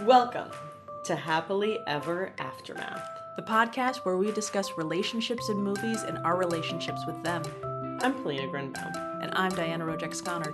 Welcome to Happily Ever Aftermath. The podcast where we discuss relationships in movies and our relationships with them. I'm Polina Grinbaum. And I'm Diana Rojek-Sconard.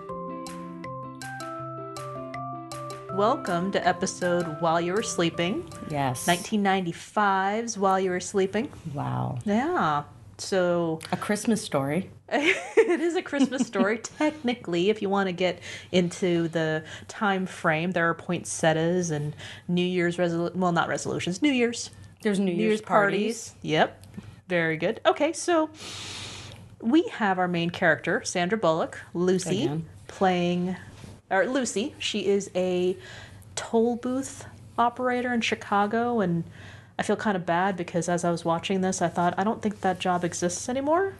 Welcome to episode While You Were Sleeping. Yes. 1995's While You Were Sleeping. Wow. Yeah. So... A Christmas story. It is a Christmas story, technically, if you want to get into the time frame. There are poinsettias and New Year's not resolutions, New Year's. There's New Year's parties. Yep. Very good. Okay, so we have our main character, Sandra Bullock, Lucy, Lucy. She is a toll booth operator in Chicago, and I feel kind of bad because as I was watching this, I thought, I don't think that job exists anymore.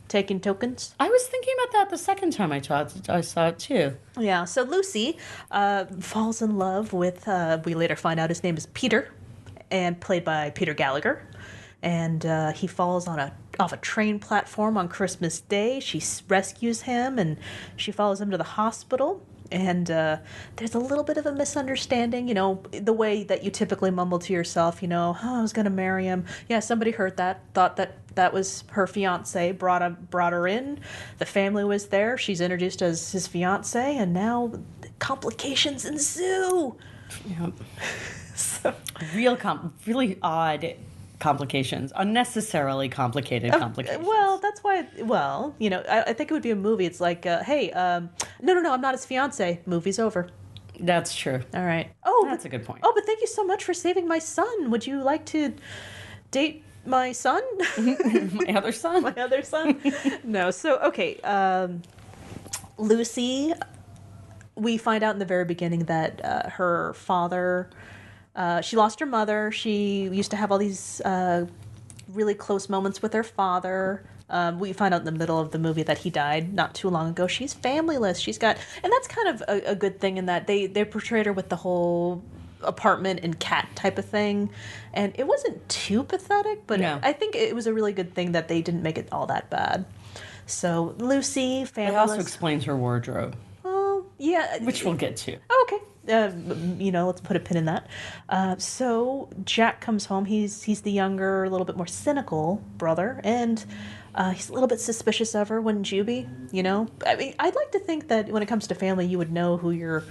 Taking tokens. I was thinking about that the second time I saw it too. Yeah, so Lucy falls in love with, we later find out his name is Peter, and played by Peter Gallagher. And he falls off a train platform on Christmas Day. She rescues him, and she follows him to the hospital. And there's a little bit of a misunderstanding, the way that you typically mumble to yourself, oh, I was going to marry him. Yeah, somebody heard that, thought that was her fiance, brought her in. The family was there. She's introduced as his fiance, and now complications ensue. Yep. So, really odd complications, unnecessarily complicated complications. Well, that's why. I think it would be a movie. It's like, hey, no, I'm not his fiance. Movie's over. That's true. All right. Oh, that's a good point. Oh, but thank you so much for saving my son. Would you like to date my son? My other son? My other son? No. So, okay. Lucy, we find out in the very beginning that her father... she lost her mother. She used to have all these really close moments with her father. We find out in the middle of the movie that he died not too long ago. She's familyless. And that's kind of a good thing in that they portrayed her with the whole apartment and cat type of thing. And it wasn't too pathetic, but no. I think it was a really good thing that they didn't make it all that bad. So Lucy, familyless. It also explains her wardrobe. Oh, yeah. Which we'll get to. Okay. Let's put a pin in that. So Jack comes home. He's the younger, a little bit more cynical brother, and he's a little bit suspicious of her, wouldn't you be? I mean, I'd like to think that when it comes to family, you would know who your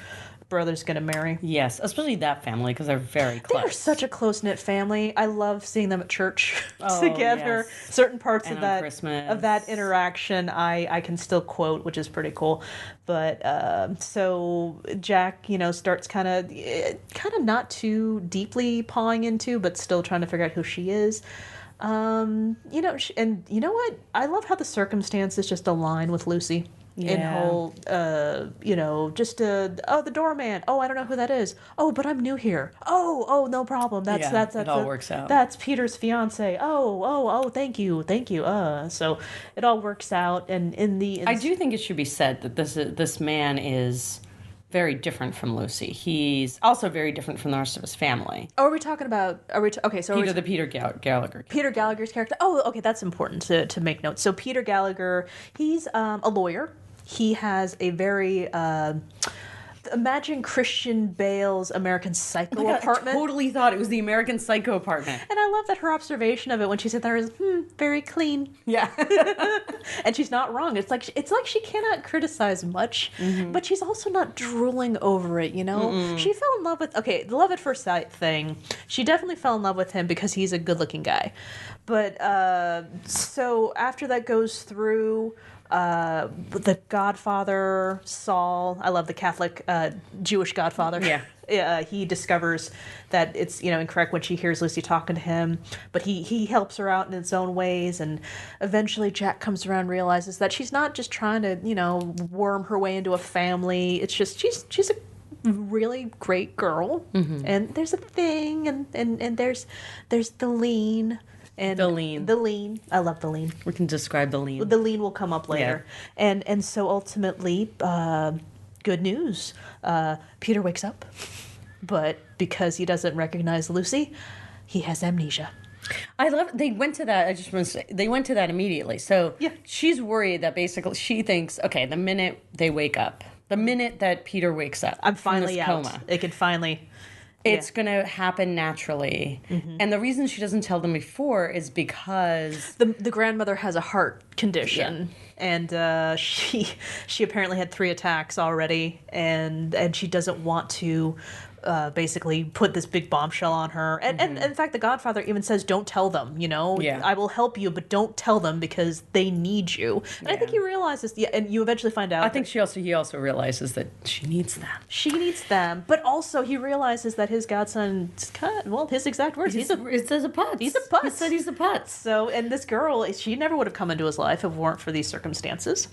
brother's going to marry. Yes, especially that family, because they're very close. They're such a close-knit family. I love seeing them at church together. Yes. Certain parts and of that Christmas. Of that interaction I can still quote, which is pretty cool. But so Jack, starts kind of not too deeply pawing into, but still trying to figure out who she is. And you know what? I love how the circumstances just align with Lucy. Yeah. In whole, the doorman. Oh, I don't know who that is. Oh, but I'm new here. Oh, no problem. That's it all works out. That's Peter's fiance. Oh, thank you. So it all works out, and I do think it should be said that this man is very different from Lucy. He's also very different from the rest of his family. Oh, are we talking about? Peter Gallagher. Peter Gallagher's character. Oh, okay, that's important to make note. So Peter Gallagher, he's a lawyer. He has a very imagine Christian Bale's American Psycho apartment. I totally thought it was the American Psycho apartment. And I love that her observation of it when she said there is very clean. Yeah. And she's not wrong. It's like she cannot criticize much, but she's also not drooling over it, Mm-mm. She fell in love with the love at first sight thing. She definitely fell in love with him because he's a good-looking guy. But so after that goes through, the Godfather, Saul, I love the Catholic Jewish Godfather. Yeah. He discovers that it's incorrect when she hears Lucy talking to him, but he helps her out in his own ways, and eventually Jack comes around and realizes that she's not just trying to worm her way into a family. It's just she's a really great girl, and there's a thing, and there's the lean. And the lean. I love the lean. We can describe the lean. The lean will come up later. Yeah. And so ultimately, good news. Peter wakes up, but because he doesn't recognize Lucy, he has amnesia. I love they went to that. I just want to say they went to that immediately. So she's worried that basically she thinks, okay, the minute they wake up, the minute that Peter wakes up, I'm finally out. Coma, It can finally. It's going to happen naturally. And the reason she doesn't tell them before is because The grandmother has a heart condition, and she apparently had 3 attacks already, and she doesn't want to basically put this big bombshell on her. And in fact, the Godfather even says, "Don't tell them. I will help you, but don't tell them because they need you." And I think he realizes, and you eventually find out. I think he also realizes that she needs them. She needs them, but also he realizes that his godson, his exact words, he's a putz. He's a putz. He said he's a putz. So, and this girl, she never would have come into his life if it weren't for these circumstances.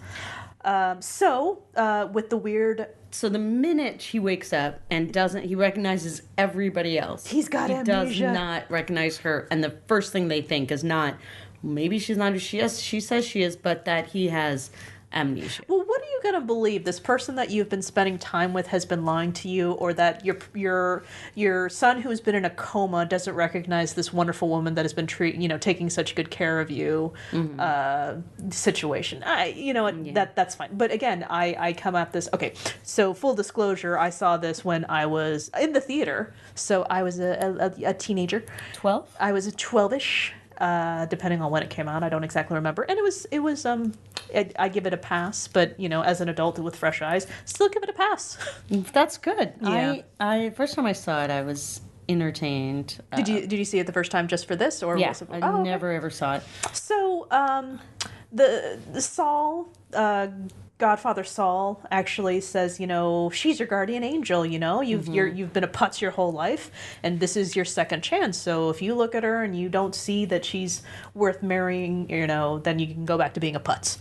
With the weird... So the minute he wakes up and he recognizes everybody else. He's got amnesia. He does not recognize her. And the first thing they think is not, maybe she's not who she says she is, but that he has amnesia. Well, what are you going to believe? This person that you've been spending time with has been lying to you, or that your son who's been in a coma doesn't recognize this wonderful woman that has been taking such good care of you situation. That's fine. But again, I come at this. Okay, so full disclosure, I saw this when I was in the theater. So I was a teenager. 12? I was 12-ish. Depending on when it came out, I don't exactly remember. And it was I give it a pass, but as an adult with fresh eyes, still give it a pass. That's good. Yeah. I first time I saw it, I was entertained. Did you see it the first time just for this, or yeah? was it, I never ever saw it. So the Saul. Godfather Saul actually says, she's your guardian angel. You've been a putz your whole life, and this is your second chance. So if you look at her and you don't see that she's worth marrying, then you can go back to being a putz.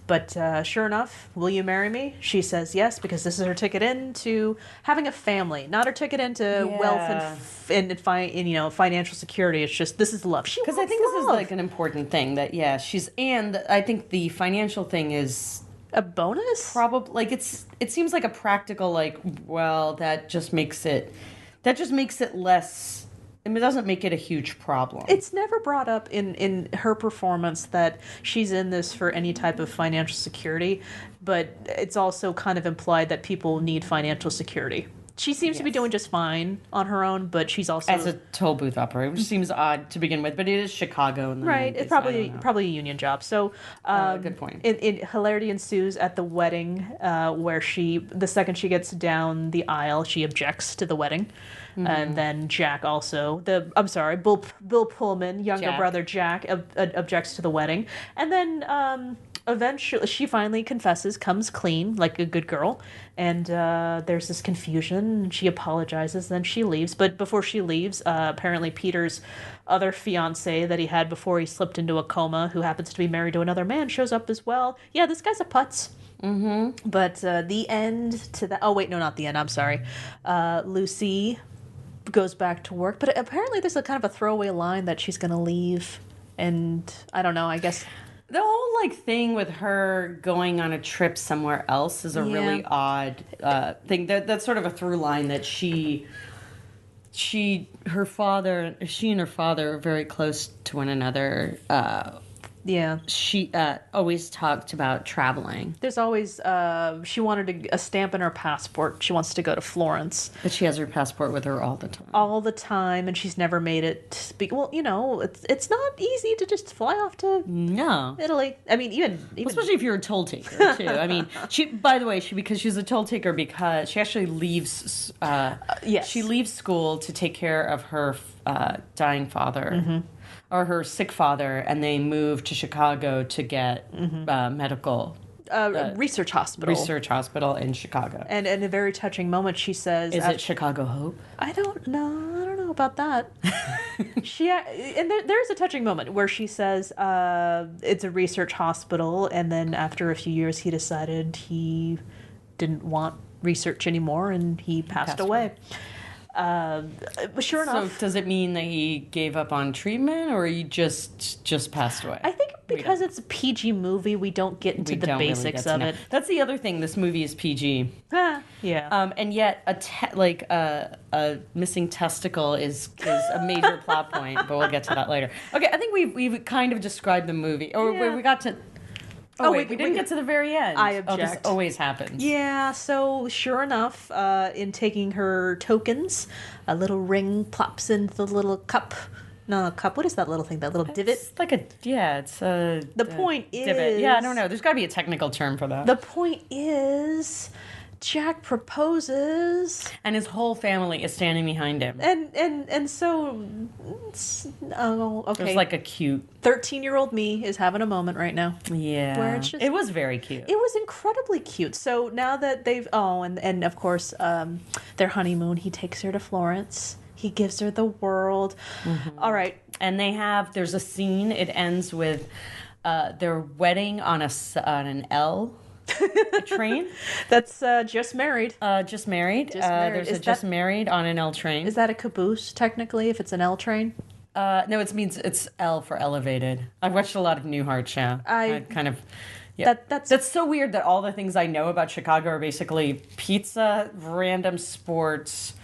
But sure enough, will you marry me? She says yes, because this is her ticket into having a family, not her ticket into wealth and financial security. It's just, this is love. Because I think this is like an important thing that and I think the financial thing is a bonus? Probably, like it seems like a practical, that just makes it less. I mean, it doesn't make it a huge problem. It's never brought up in her performance that she's in this for any type of financial security, but it's also kind of implied that people need financial security. She seems to be doing just fine on her own, but she's also... As a toll booth operator, which seems odd to begin with, but it is Chicago. Right, it's probably a union job. So, good point. Hilarity ensues at the wedding, where the second she gets down the aisle, she objects to the wedding. Mm-hmm. And then Jack also, Bill Pullman, younger brother Jack, objects to the wedding. And then... eventually, she finally confesses, comes clean, like a good girl, and there's this confusion. She apologizes, then she leaves. But before she leaves, apparently Peter's other fiancée that he had before he slipped into a coma, who happens to be married to another man, shows up as well. Yeah, this guy's a putz. Mm-hmm. But the end to that... Oh, wait, no, not the end. I'm sorry. Lucy goes back to work, but apparently there's a kind of a throwaway line that she's going to leave, and I don't know, I guess... The whole thing with her going on a trip somewhere else is a really odd thing. That's sort of a through line that she and her father are very close to one another. She always talked about traveling. There's always she wanted a stamp in her passport. She wants to go to Florence, but she has her passport with her all the time. All the time, and she's never made it. It's not easy to just fly off to Italy. I mean, even especially if you're a toll taker too. I mean, because she's a toll taker because she actually leaves. She leaves school to take care of her dying father. Mm-hmm. Or her sick father, and they moved to Chicago to get medical... research hospital. Research hospital in Chicago. And in a very touching moment, she says... Is it Chicago Hope? I don't know about that. There's a touching moment where she says it's a research hospital, and then after a few years, he decided he didn't want research anymore, and he passed away. Sure enough. So does it mean that he gave up on treatment, or he just passed away? I think because it's a PG movie, we don't get into the basics of it. That's the other thing. This movie is PG. Yeah. And yet a missing testicle is a major plot point, but we'll get to that later. Okay, I think we've kind of described the movie, or we got to. Oh, wait, we didn't get to the very end. I Oh, this object. always happens. Yeah, so sure enough, in taking her tokens, a little ring plops into the little cup. No, cup. What is that little thing? That little divot? It's like it's a... The point divot. is... Yeah, I don't know. There's got to be a technical term for that. The point is... Jack proposes, and his whole family is standing behind him. And so, okay. There's like a cute 13-year-old me is having a moment right now. Yeah, where it's just, it was very cute. It was incredibly cute. So now that they've and of course their honeymoon, he takes her to Florence. He gives her the world. Mm-hmm. All right, and there's a scene. It ends with their wedding on an L. A train. That's just married. Just married. There's is just married on an L train. Is that a caboose technically? If it's an L train? No, it means it's L for elevated. I've watched a lot of Newhart show. I kind of. Yeah. That's so weird that all the things I know about Chicago are basically pizza, random sports.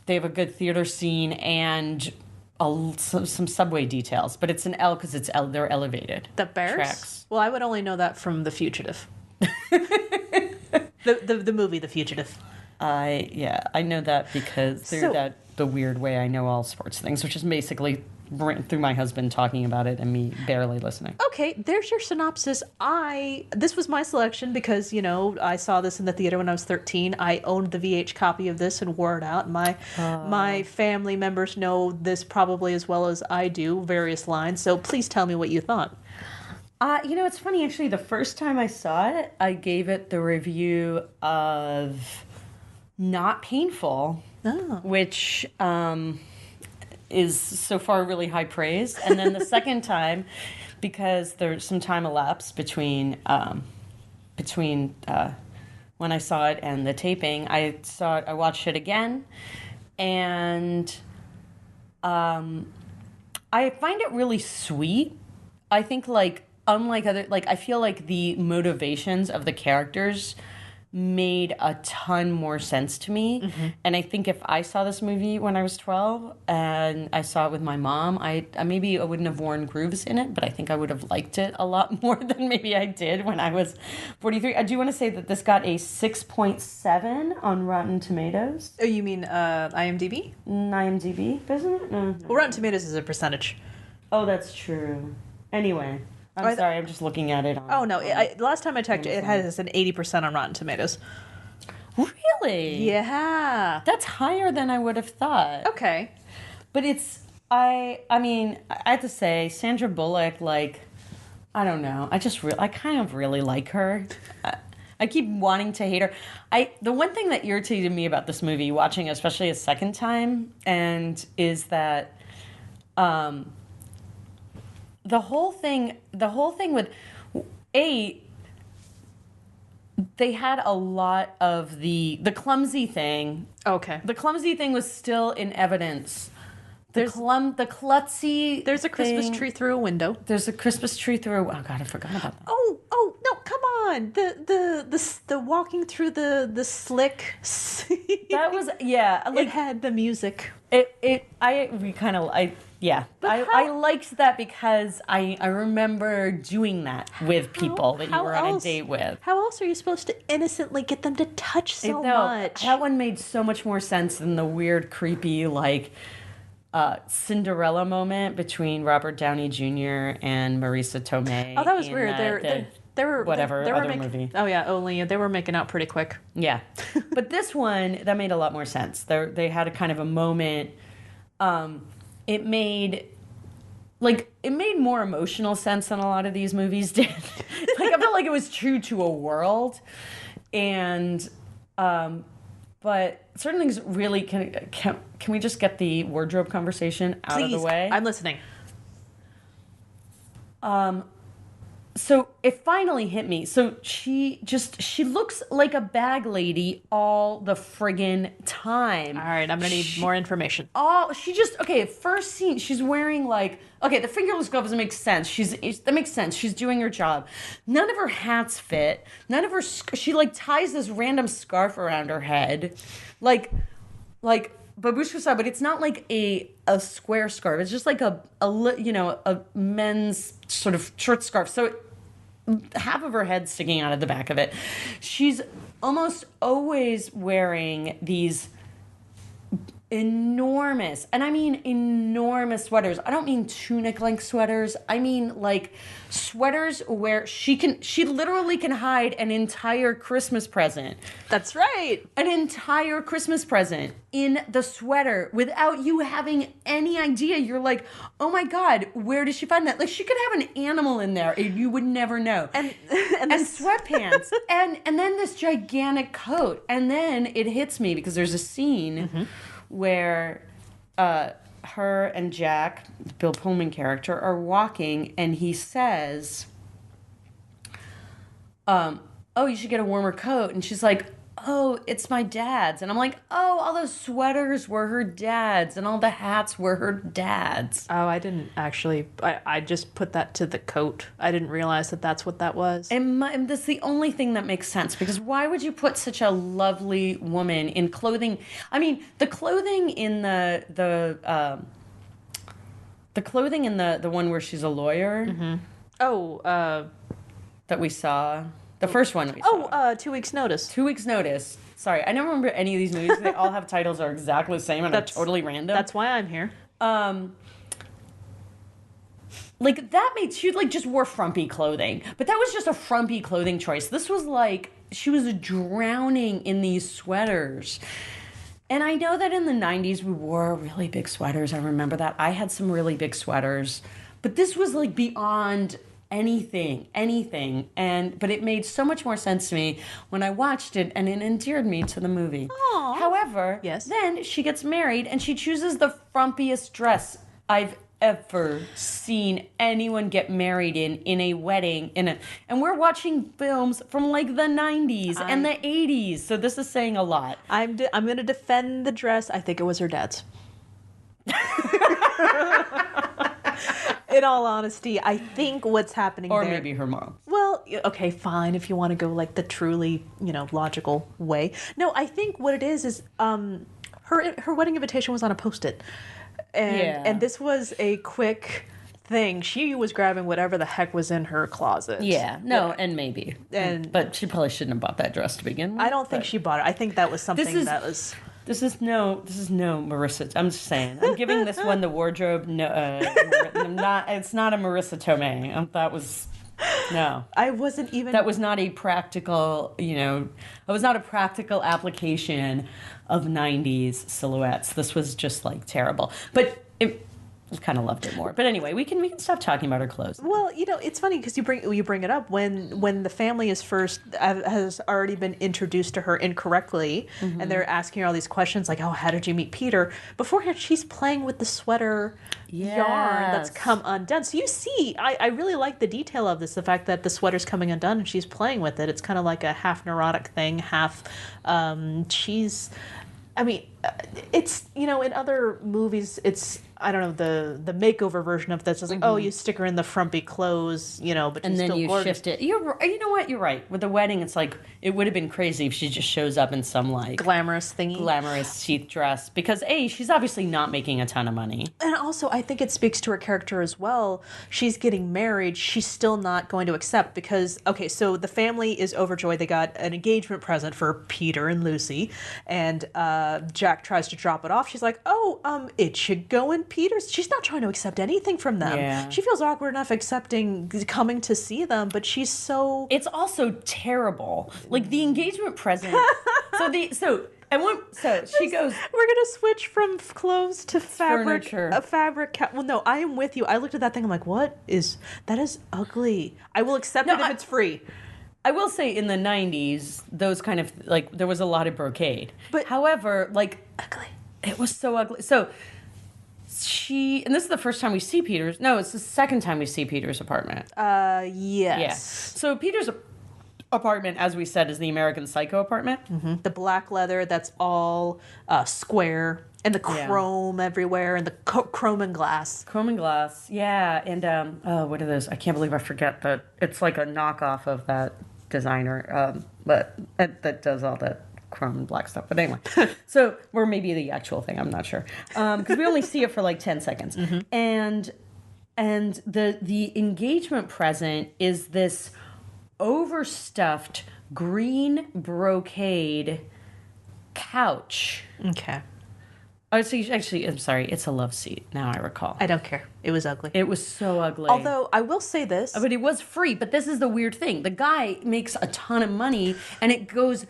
They have a good theater scene and some subway details, but it's an L because they're elevated. The Bears? Tracks. Well, I would only know that from The Fugitive. the movie The Fugitive. I know that because through the weird way I know all sports things, which is basically through my husband talking about it and me barely listening. Okay, there's your synopsis. This was my selection because, I saw this in the theater when I was 13. I owned the VH copy of this and wore it out. My family members know this probably as well as I do, various lines. So please tell me what you thought. It's funny, actually. The first time I saw it, I gave it the review of not painful, which is so far really high praise. And then the second time, because there's some time elapsed between when I saw it and the taping, I watched it again, and I find it really sweet. I think unlike other, I feel like the motivations of the characters made a ton more sense to me. Mm-hmm. And I think if I saw this movie when I was 12 and I saw it with my mom, I wouldn't have worn grooves in it, but I think I would have liked it a lot more than maybe I did when I was 43. I do want to say that this got a 6.7 on Rotten Tomatoes. Oh, you mean IMDb? IMDb, isn't it? No. Well, Rotten Tomatoes is a percentage. Oh, that's true. Anyway. I'm sorry, I'm just looking at it. Last time I checked, it has an 80% on Rotten Tomatoes. Really? Yeah. That's higher than I would have thought. Okay. But I have to say, Sandra Bullock, I don't know. I kind of really like her. I keep wanting to hate her. The one thing that irritated me about this movie, watching especially a second time, is that the whole thing with they had a lot of the clumsy thing. Okay. The clumsy thing was still in evidence. The klutzy. There's a Christmas tree through a window. There's a Christmas tree through. Oh God, I forgot about that. Oh no! Come on. The walking through the slick. That was it had the music. I liked that because I remember doing that with people that you were on a date with. How else are you supposed to innocently get them to touch so much? That one made so much more sense than the weird, creepy, Cinderella moment between Robert Downey Jr. and Marisa Tomei. Oh, that was weird. They were movie. Oh yeah, they were making out pretty quick. Yeah, but this one that made a lot more sense. They had a kind of a moment. It made more emotional sense than a lot of these movies did. I felt like it was true to a world, and but certain things really can we just get the wardrobe conversation out of the way? I'm listening. So it finally hit me. So she looks like a bag lady all the friggin' time. All right, I'm gonna need more information. First scene, she's wearing the fingerless gloves makes sense. That makes sense. She's doing her job. None of her hats fit. None of her, she ties this random scarf around her head. Like babushka style, but it's not like a square scarf. It's just like a men's sort of short scarf. So half of her head sticking out of the back of it. She's almost always wearing these enormous, and I mean enormous sweaters. I don't mean tunic length sweaters. I mean like sweaters where she literally can hide an entire Christmas present. That's right. An entire Christmas present in the sweater without you having any idea. You're like, oh my God, where did she find that? Like she could have an animal in there and you would never know. And sweatpants and then this gigantic coat. And then it hits me because there's a scene where her and Jack, the Bill Pullman character, are walking, and he says, oh, you should get a warmer coat. And she's like, oh, it's my dad's. And I'm like, oh, all those sweaters were her dad's, and all the hats were her dad's. Oh, I didn't actually. I just put that to the coat. I didn't realize that that's what that was. And that's the only thing that makes sense, because why would you put such a lovely woman in clothing? I mean, the clothing in the clothing in the one where she's a lawyer. Mm-hmm. Oh, that we saw. The first one we saw. 2 Weeks Notice. 2 Weeks Notice. Sorry, I don't remember any of these movies. They all have titles that are exactly the same and are totally random. That's why I'm here. Like, that made... She, like, just wore frumpy clothing. But that was just a frumpy clothing choice. This was, like... She was drowning in these sweaters. And I know that in the 90s we wore really big sweaters. I remember that. I had some really big sweaters. But this was, like, beyond... anything, but it made so much more sense to me when I watched it, and it endeared me to the movie. Aww. However, yes. Then she gets married, and she chooses the frumpiest dress I've ever seen anyone get married in a wedding, and we're watching films from like the 90s and the 80s, so this is saying a lot. I'm going to defend the dress. I think it was her dad's. In all honesty, I think what's happening or there... maybe her mom. Well, okay, fine, if you want to go like the truly, logical way. No, I think what it is her wedding invitation was on a Post-it. And this was a quick thing. She was grabbing whatever the heck was in her closet. Yeah, and maybe. But she probably shouldn't have bought that dress to begin with. I don't think she bought it. I think that was something that was... This is no Marissa. I'm just saying. I'm giving this one the wardrobe. No, it's not a Marissa Tomei. That was no. I wasn't even. That was not a practical. That was not a practical application of '90s silhouettes. This was just like terrible. But I kind of loved it more. But anyway, we can stop talking about her clothes. Well, it's funny because you bring it up when the family has already been introduced to her incorrectly, and they're asking her all these questions like, oh, how did you meet Peter? Beforehand, she's playing with the sweater yarn that's come undone. So you see, I really like the detail of this, the fact that the sweater's coming undone and she's playing with it. It's kind of like a half neurotic thing, half she's... I mean, it's, in other movies, it's, I don't know, the makeover version of this is like, oh, you stick her in the frumpy clothes, but she's still gorgeous. Shift it. You know what? You're right. With the wedding, it's like, it would have been crazy if she just shows up in some, like... Glamorous sheath dress. Because, A, she's obviously not making a ton of money. And also, I think it speaks to her character as well. She's getting married. She's still not going to accept because, okay, so the family is overjoyed. They got an engagement present for Peter and Lucy. And Jack tries to drop it off. She's like, oh, it should go in Peter's. She's not trying to accept anything from them. Yeah. She feels awkward enough accepting coming to see them, but she's so... It's also terrible. Like the engagement present. She goes, we're gonna switch from clothes to fabric. Furniture. Well, no, I am with you. I looked at that thing. I'm like, that is ugly. I will accept it if it's free. I will say in the 90s, those kind of, like, there was a lot of brocade. But however, like... Ugly. It was so ugly. So, and this is the first time we see Peter's... No, it's the second time we see Peter's apartment. Yes. Yeah. So Peter's apartment, as we said, is the American Psycho apartment. Mm-hmm. The black leather that's all square, and the chrome everywhere, and the chrome and glass. Chrome and glass, yeah. And, what are those? I can't believe I forget that. It's like a knockoff of that designer, but that does all that chrome and black stuff. But anyway, so, or maybe the actual thing, I'm not sure. Because we only see it for like 10 seconds. Mm-hmm. And the engagement present is this overstuffed green brocade couch. Okay. Oh, so actually, I'm sorry. It's a love seat. Now I recall. I don't care. It was ugly. It was so ugly. Although, I will say this. But it was free. But this is the weird thing. The guy makes a ton of money, and it does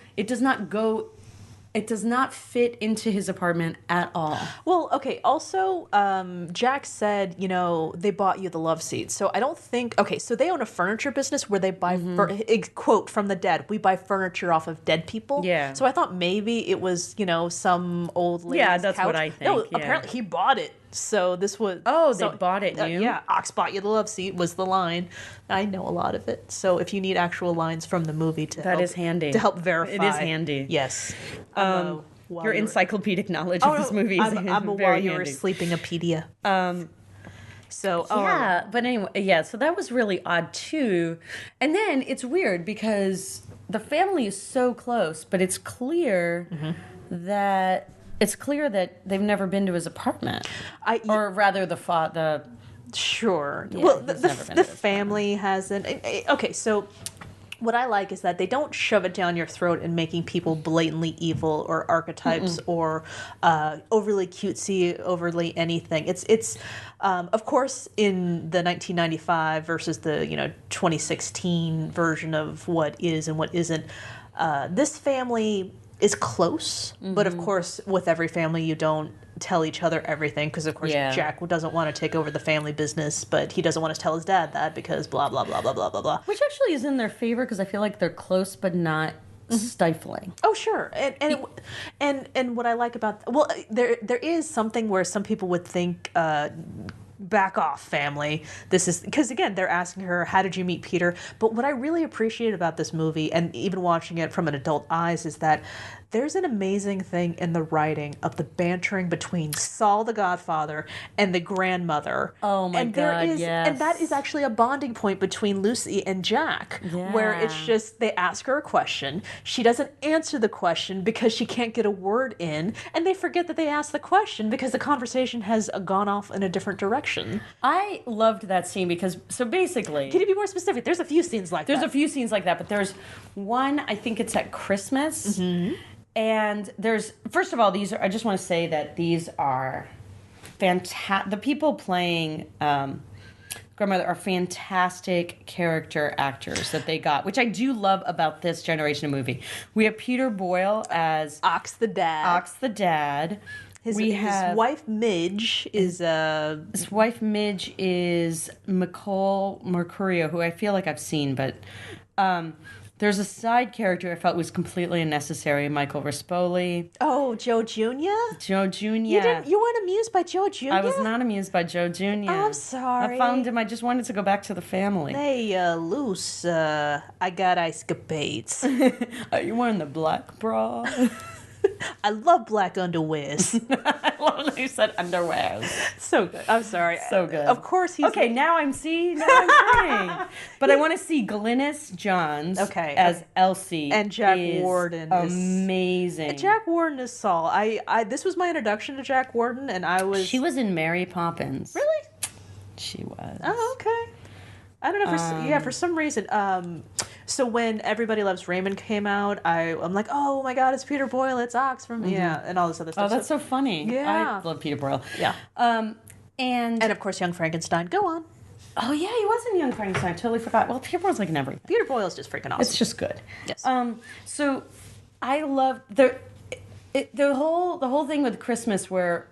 not fit into his apartment at all. Well, okay. Also, Jack said, they bought you the love seat. So I don't think. Okay, so they own a furniture business where they buy, quote from the dead, we buy furniture off of dead people. Yeah. So I thought maybe it was, some old lady's Yeah, that's couch. what I think. No, yeah. apparently he bought it. So this was. They bought it new? Yeah, Ox bought you the love seat was the line. I know a lot of it. So if you need actual lines from the movie is handy. To help verify. It is handy. Yes. Your encyclopedic knowledge of this movie is I'm a very while you were handy. sleepingopedia. But anyway, so that was really odd too. And then it's weird because the family is so close, but it's clear that they've never been to his apartment, or rather the Sure. Yeah, well, he's the never been to his family hasn't. Okay, so what I like is that they don't shove it down your throat and making people blatantly evil or archetypes or overly cutesy, overly anything. It's of course in the 1995 versus the 2016 version of what is and what isn't. This family is close, but of course with every family you don't tell each other everything because of course Jack doesn't want to take over the family business, but he doesn't want to tell his dad that because blah blah blah blah blah blah blah. Which actually is in their favor because I feel like they're close but not stifling. Oh sure, and what I like about there is something where some people would think. Back off, family. This is because again they're asking her, how did you meet Peter? But what I really appreciate about this movie, and even watching it from an adult eyes, is that there's an amazing thing in the writing of the bantering between Saul the Godfather and the grandmother. Oh my God, yes. And that is actually a bonding point between Lucy and Jack, where it's just they ask her a question, she doesn't answer the question because she can't get a word in, and they forget that they asked the question because the conversation has gone off in a different direction. I loved that scene because, so basically... Can you be more specific? There's a few scenes like that. There's a few scenes like that, but there's one, I think it's at Christmas, and there's, first of all, I just want to say that these are fantastic, the people playing grandmother are fantastic character actors that they got, which I do love about this generation of movie. We have Peter Boyle as... Ox the dad. His wife Midge is His wife Midge is Nicole Mercurio, who I feel like I've seen, but there's a side character I felt was completely unnecessary, Michael Rispoli. Oh, Joe Jr.? Joe Jr. You weren't amused by Joe Jr.? I was not amused by Joe Jr. I'm sorry. I found him, I just wanted to go back to the family. Hey, Luce, I got escapades. Are you wearing the black bra? I love black underwears. I love that you said underwears. So good. I'm sorry. So good. Of course he's... Okay, now I'm saying. But I want to see Glynis Johns as Elsie. And Jack Warden is amazing. Jack Warden is Saul. This was my introduction to Jack Warden, and I was... She was in Mary Poppins. Really? She was. Oh, okay. I don't know. For some reason... So when Everybody Loves Raymond came out, I'm like, oh my God, it's Peter Boyle, it's Ox from and all this other stuff. Oh, that's so funny. Yeah, I love Peter Boyle. Yeah, and of course Young Frankenstein. Go on. Oh yeah, he was in Young Frankenstein. I totally forgot. Well, Peter Boyle's like in everything. Peter Boyle's just freaking awesome. It's just good. Yes. So I love the whole thing with Christmas where.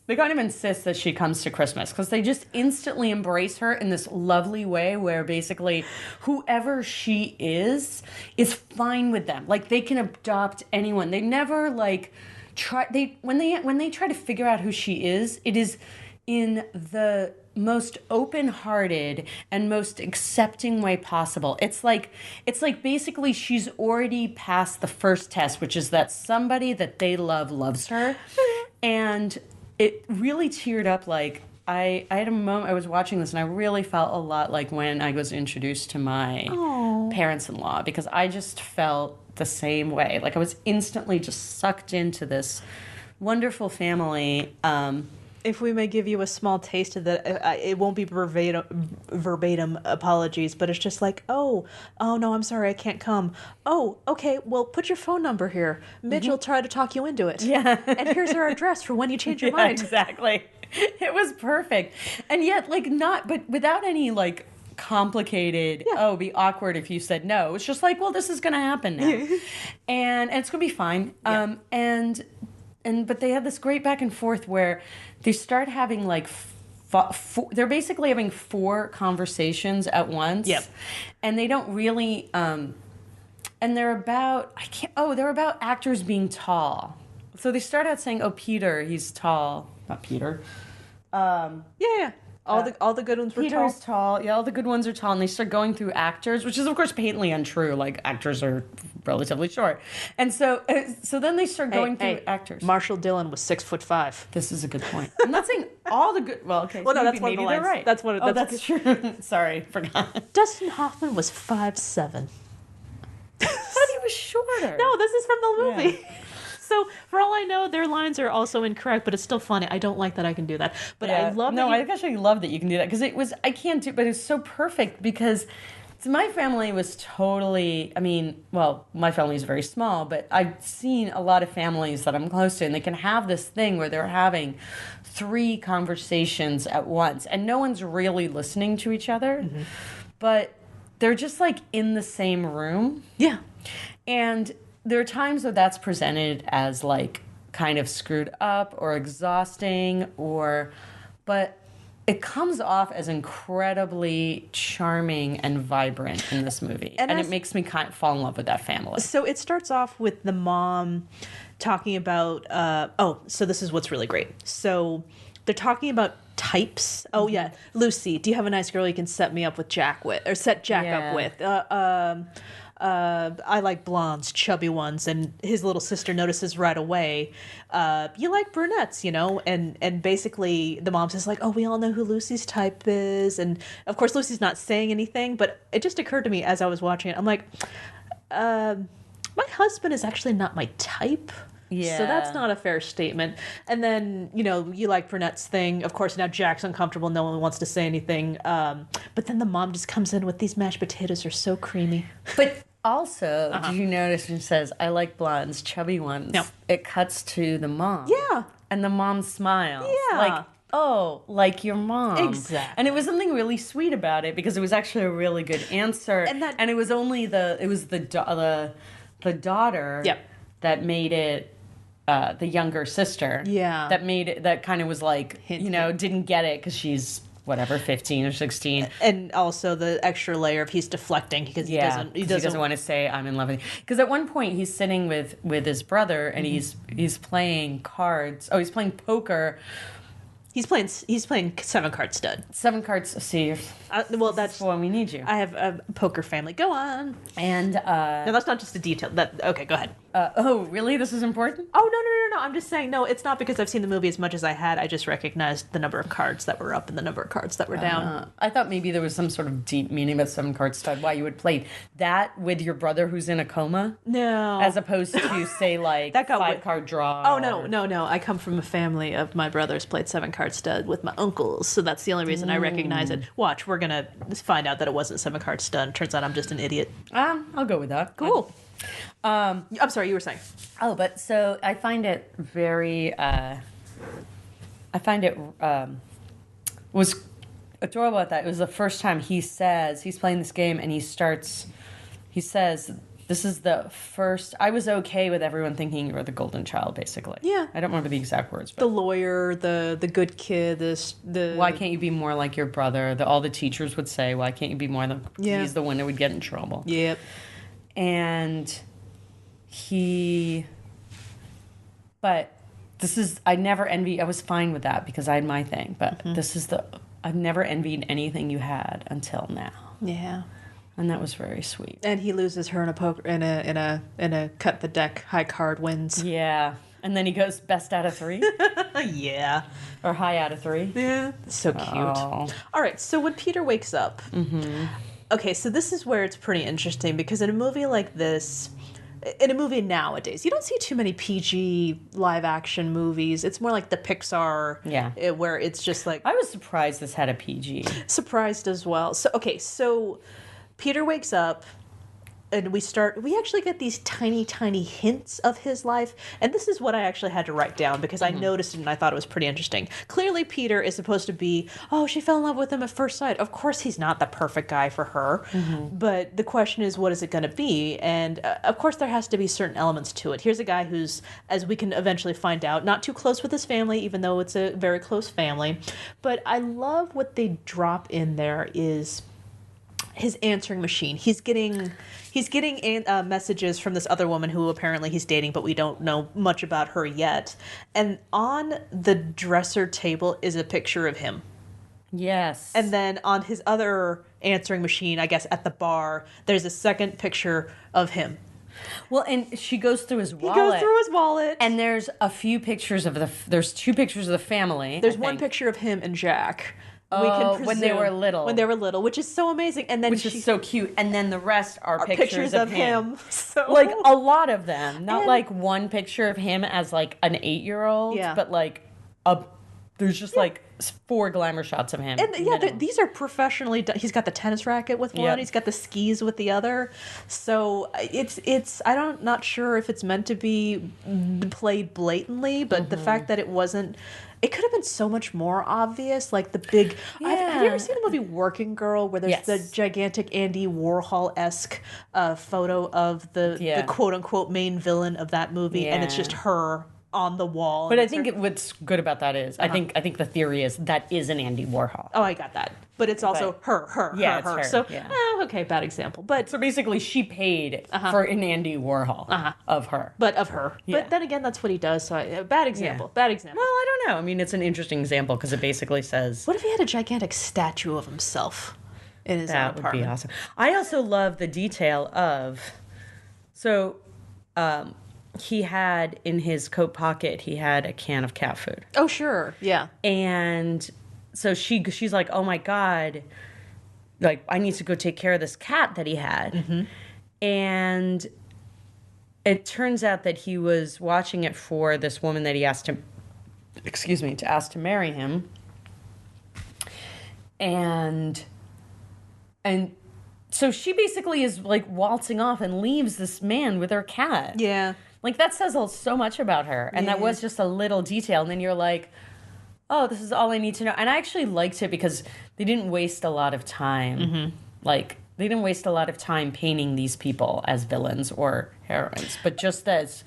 They kind of insist that she comes to Christmas because they just instantly embrace her in this lovely way where basically whoever she is fine with them. Like they can adopt anyone. They never when they try to figure out who she is, it is in the most open-hearted and most accepting way possible. It's like basically she's already passed the first test, which is that somebody that they love loves her. And it really teared up. Like I had a moment, I was watching this and I really felt a lot like when I was introduced to my parents-in-law, because I just felt the same way. Like I was instantly just sucked into this wonderful family. If we may give you a small taste of that, it won't be verbatim apologies, but it's just like, oh no, I'm sorry, I can't come. Oh, okay, well, put your phone number here. Midge will try to talk you into it. Yeah. And here's our address for when you change your mind. Exactly. It was perfect. And yet, like, but without any, like, complicated, be awkward if you said no. It's just like, well, this is going to happen now. and it's going to be fine. Yeah. But they have this great back and forth where they start having, like, they're basically having 4 conversations at once. Yep. And they don't really, and they're about, they're about actors being tall. So they start out saying, oh, Peter, he's tall. Not Peter. Yeah. All the good ones were tall. Peter's tall. Yeah, all the good ones are tall. And they start going through actors, which is, of course, patently untrue. Like, actors are relatively short. And so then they start going through actors. Marshall Dillon was 6'5". This is a good point. I'm not saying all the good... Well, okay. Well, so no, that's one of the lines. Right. That's one of... That's true. Sorry, forgot. Dustin Hoffman was 5'7". I thought he was shorter. No, this is from the movie. Yeah. So, for all I know, their lines are also incorrect, but it's still funny. I don't like that I can do that. But I love that. No, I actually love that you can do that because I can't do, but it's so perfect because my family was totally, my family is very small, but I've seen a lot of families that I'm close to, and they can have this thing where they're having 3 conversations at once, and no one's really listening to each other, but they're just like in the same room. Yeah. And there are times where that's presented as like kind of screwed up or exhausting but it comes off as incredibly charming and vibrant in this movie. And it makes me kind of fall in love with that family. So it starts off with the mom talking about, so this is what's really great. So they're talking about types. Oh yeah, Lucy, do you have a nice girl you can set me up with Jack with, or set Jack up with? I like blondes, chubby ones, and his little sister notices right away. You like brunettes, and basically the mom says like, oh, we all know who Lucy's type is, and of course Lucy's not saying anything, but it just occurred to me as I was watching it, I'm like, my husband is actually not my type. Yeah. So that's not a fair statement. And then, you like brunettes thing. Of course, now Jack's uncomfortable. No one wants to say anything. But then the mom just comes in with these mashed potatoes are so creamy. But also, did you notice when it says, I like blondes, chubby ones? No. It cuts to the mom. Yeah. And the mom smiles. Yeah. Like, oh, like your mom. Exactly. And it was something really sweet about it because it was actually a really good answer. And it was only the daughter that made it. The younger sister, that made it, that kind of was like, didn't get it because she's whatever 15 or 16, and also the extra layer of he's deflecting because he doesn't want to say I'm in love with you. Because at one point he's sitting with his brother and he's playing cards. Oh, he's playing poker. He's playing 7-card stud. 7-cards. See, that's when we need you. I have a poker family. Go on. And no, that's not just a detail. Okay, go ahead. Oh, really? This is important? Oh, no. I'm just saying, no, it's not because I've seen the movie as much as I had. I just recognized the number of cards that were up and the number of cards that were down. I thought maybe there was some sort of deep meaning about 7-card stud, why you would play that with your brother who's in a coma? No. As opposed to, say, like, 5-card draw. Oh, no. I come from a family of my brothers played 7-card stud with my uncles, so that's the only reason I recognize it. Watch, we're going to find out that it wasn't 7-card stud. Turns out I'm just an idiot. I'll go with that. Cool. I'm sorry, you were saying. Oh, but so I find it very, was adorable at that. It was the first time he's playing this game and he says, this is the first, I was okay with everyone thinking you were the golden child, basically. Yeah. I don't remember the exact words. But the lawyer, the good kid, why can't you be more like your brother? All the teachers would say, why can't you be more like, he's the one that would get in trouble. Yep. And I never envy, I was fine with that because I had my thing, but I've never envied anything you had until now. Yeah. And that was very sweet. And he loses her in a poker, in a cut the deck, high card wins. Yeah. And then he goes best out of 3? Yeah. Or high out of 3? Yeah. So cute. Oh. All right, so when Peter wakes up, okay, so this is where it's pretty interesting because in a movie like this, in a movie nowadays, you don't see too many PG live action movies. It's more like the Pixar, where it's just like... I was surprised this had a PG. Surprised as well. So Peter wakes up, and we actually get these tiny, tiny hints of his life. And this is what I actually had to write down because I noticed it and I thought it was pretty interesting. Clearly, Peter is supposed to be, she fell in love with him at first sight. Of course, he's not the perfect guy for her. But the question is, what is it going to be? And of course, there has to be certain elements to it. Here's a guy who's, as we can eventually find out, not too close with his family, even though it's a very close family. But I love what they drop in there is his answering machine. He's getting messages from this other woman who apparently he's dating, but we don't know much about her yet. And on the dresser table is a picture of him. Yes. And then on his other answering machine, I guess at the bar, there's a second picture of him. Well, and she goes through his wallet. He goes through his wallet. And there's a few pictures there's 2 pictures of the family. There's one picture of him and Jack. When they were little. When they were little, which is so amazing. And then which is so cute. And then the rest are pictures of him. So... Like, a lot of them. Not like one picture of him as like an 8-year-old, but like there's just like 4 glamour shots of him. And these are professionally done. He's got the tennis racket with one. He's got the skis with the other. So it's I'm not sure if it's meant to be played blatantly, but the fact that it wasn't... It could have been so much more obvious, like the big... Have you ever seen the movie Working Girl, where there's the gigantic Andy Warhol-esque photo of the quote-unquote main villain of that movie, and it's just her on the wall. But I think what's good about that is, I think the theory is that is an Andy Warhol. Oh, I got that. But it's also her. It's her. So, okay, bad example. But so basically, she paid for an Andy Warhol of her. But of her. Yeah. But then again, that's what he does. So, bad example. Bad example. Well, I don't know. I mean, it's an interesting example because it basically says... What if he had a gigantic statue of himself in his apartment? That would be awesome. I also love the detail of... So, he had in his coat pocket, he had a can of cat food. Oh, sure. Yeah. And... So she's like, oh my God, like, I need to go take care of this cat that he had. And it turns out that he was watching it for this woman that he asked to ask to marry him. And so she basically is like waltzing off and leaves this man with her cat. Yeah. Like, that says so much about her. And that was just a little detail. And then you're like... Oh, this is all I need to know. And I actually liked it because they didn't waste a lot of time. Like, they didn't waste a lot of time painting these people as villains or heroines, but just as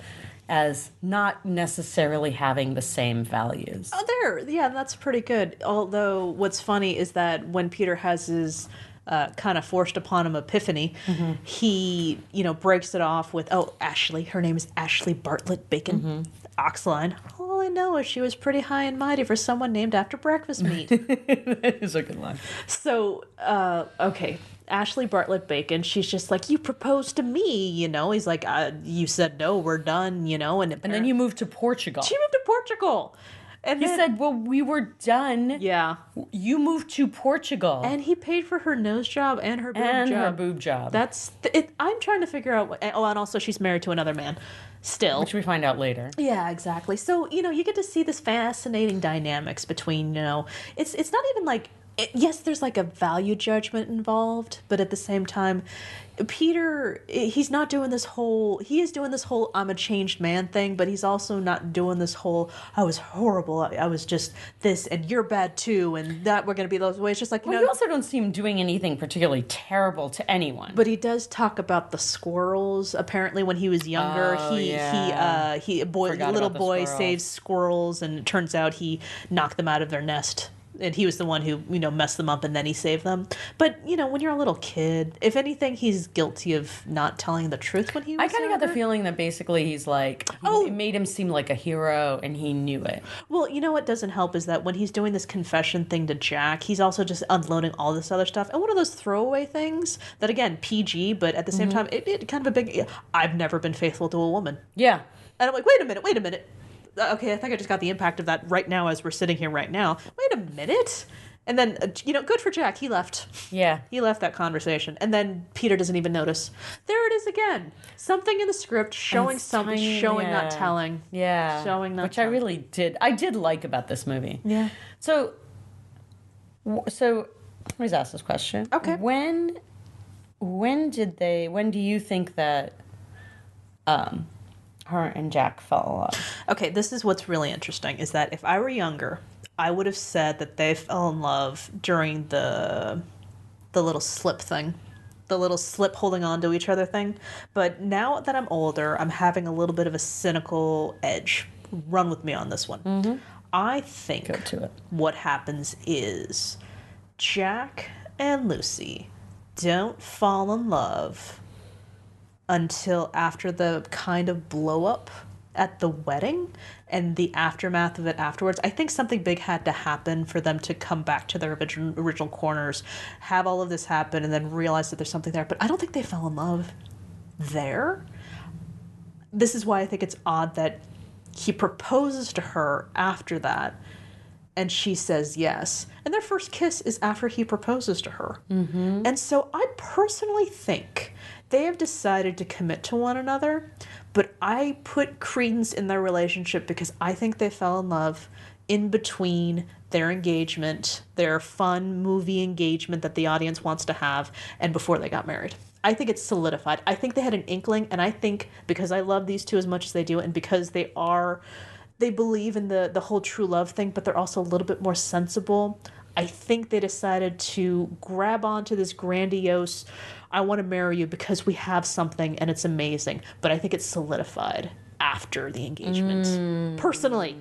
not necessarily having the same values. That's pretty good. Although what's funny is that when Peter has his kind of forced upon him epiphany, he, breaks it off with, Ashley. Her name is Ashley Bartlett Bacon. Oxline. All I know is she was pretty high and mighty for someone named after breakfast meat. That is a good line. So, okay. Ashley Bartlett Bacon, she's just like, you proposed to me, He's like, you said no, we're done, And then you moved to Portugal. She moved to Portugal. And he said, well, we were done. Yeah. You moved to Portugal. And he paid for her nose job and her boob job. And her boob job. That's it. I'm trying to figure out and also she's married to another man still. Which we find out later. Yeah, exactly. So, you get to see this fascinating dynamics between, it's not even like, yes, there's like a value judgment involved, but at the same time, Peter, he is doing this whole I'm a changed man thing, but he's also not doing this whole I was horrible, I was just this and you're bad too and that we're going to be those ways. Just like, you also don't see him doing anything particularly terrible to anyone. But he does talk about the squirrels. Apparently when he was younger, little boy saves squirrels and it turns out he knocked them out of their nest. And he was the one who, messed them up and then he saved them. But, when you're a little kid, if anything, he's guilty of not telling the truth when he was I kind of got the feeling that basically he's like, it made him seem like a hero and he knew it. Well, what doesn't help is that when he's doing this confession thing to Jack, he's also just unloading all this other stuff. And one of those throwaway things that, again, PG, but at the same time, it kind of a big, I've never been faithful to a woman. Yeah. And I'm like, wait a minute. Okay, I think I just got the impact of that right now as we're sitting here right now. Wait a minute. And then, good for Jack. He left. Yeah. He left that conversation. And then Peter doesn't even notice. There it is again. Something in the script showing something, showing, not telling. Yeah. Showing, not Which telling. I really did. I did like about this movie. Yeah. So let me just ask this question. Okay. When do you think that her and Jack fell in love? Okay, this is what's really interesting, is that if I were younger, I would have said that they fell in love during the little slip thing. The little slip holding on to each other thing. But now that I'm older, I'm having a little bit of a cynical edge. Run with me on this one. Mm-hmm. I think Go to it. what happens is Jack and Lucy don't fall in love until after the kind of blow up at the wedding and the aftermath of it afterwards. I think something big had to happen for them to come back to their original corners, have all of this happen, and then realize that there's something there. But I don't think they fell in love there. This is why I think it's odd that he proposes to her after that, and she says yes. And their first kiss is after he proposes to her. Mm-hmm. And so I personally think they have decided to commit to one another, but I put credence in their relationship because I think they fell in love in between their engagement, their fun movie engagement that the audience wants to have, and before they got married. I think it's solidified. I think they had an inkling, and I think because I love these two as much as they do, and because they believe in the whole true love thing, but they're also a little bit more sensible, I think they decided to grab onto this grandiose, I want to marry you because we have something and it's amazing. But I think it's solidified after the engagement. Personally,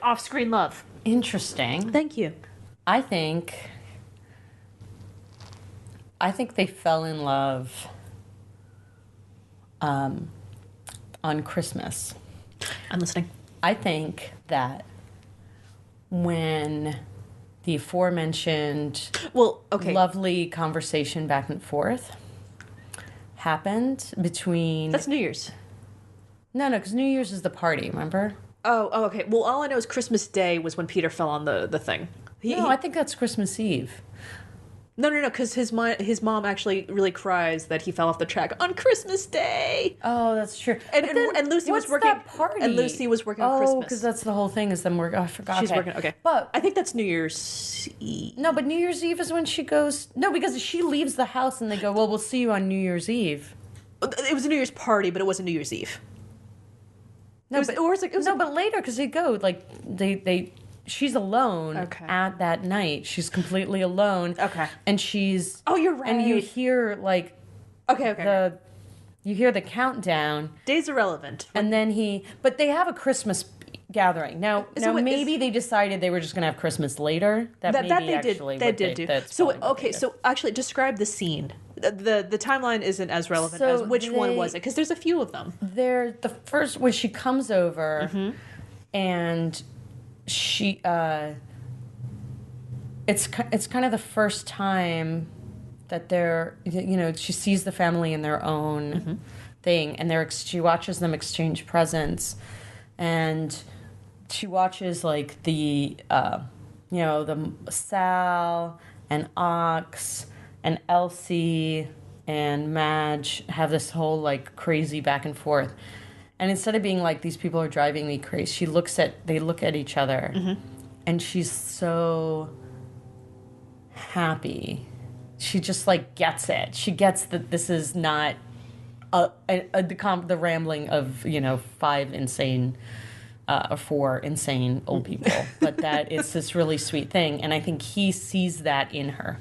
off-screen love. Interesting. Thank you. I think they fell in love on Christmas. I'm listening. I think that when the aforementioned lovely conversation back and forth happened between... That's New Year's. No, because New Year's is the party, remember? Oh, okay. Well, all I know is Christmas Day was when Peter fell on the thing. I think that's Christmas Eve. No, because his mom actually really cries that he fell off the track on Christmas Day. Oh, that's true. And Lucy was working. That party? And Lucy was working on Christmas. Oh, because that's the whole thing is them working. Oh, I forgot. She's working. Okay, but I think that's New Year's Eve. No, but New Year's Eve is when she goes. No, because she leaves the house and they go, "Well, we'll see you on New Year's Eve." It was a New Year's party, but it wasn't New Year's Eve. No, but later because they go they. She's alone at that night. She's completely alone. Okay. And she's... Oh, you're right. And you hear, Okay. You hear the countdown. Days irrelevant. And then But they have a Christmas gathering. Now maybe they decided they were just going to have Christmas later. That they did do. So, so actually describe the scene. The timeline isn't as relevant as which one was it? Because there's a few of them. They're the first... When she comes over and... She it's kind of the first time that they're she sees the family in their own thing, and she watches them exchange presents, and she watches the Sal and Ox and Elsie and Madge have this whole crazy back and forth. And instead of being these people are driving me crazy, they look at each other, and she's so happy. She just gets it. She gets that this is not the rambling of 5 insane or 4 insane old people, but that it's this really sweet thing. And I think he sees that in her.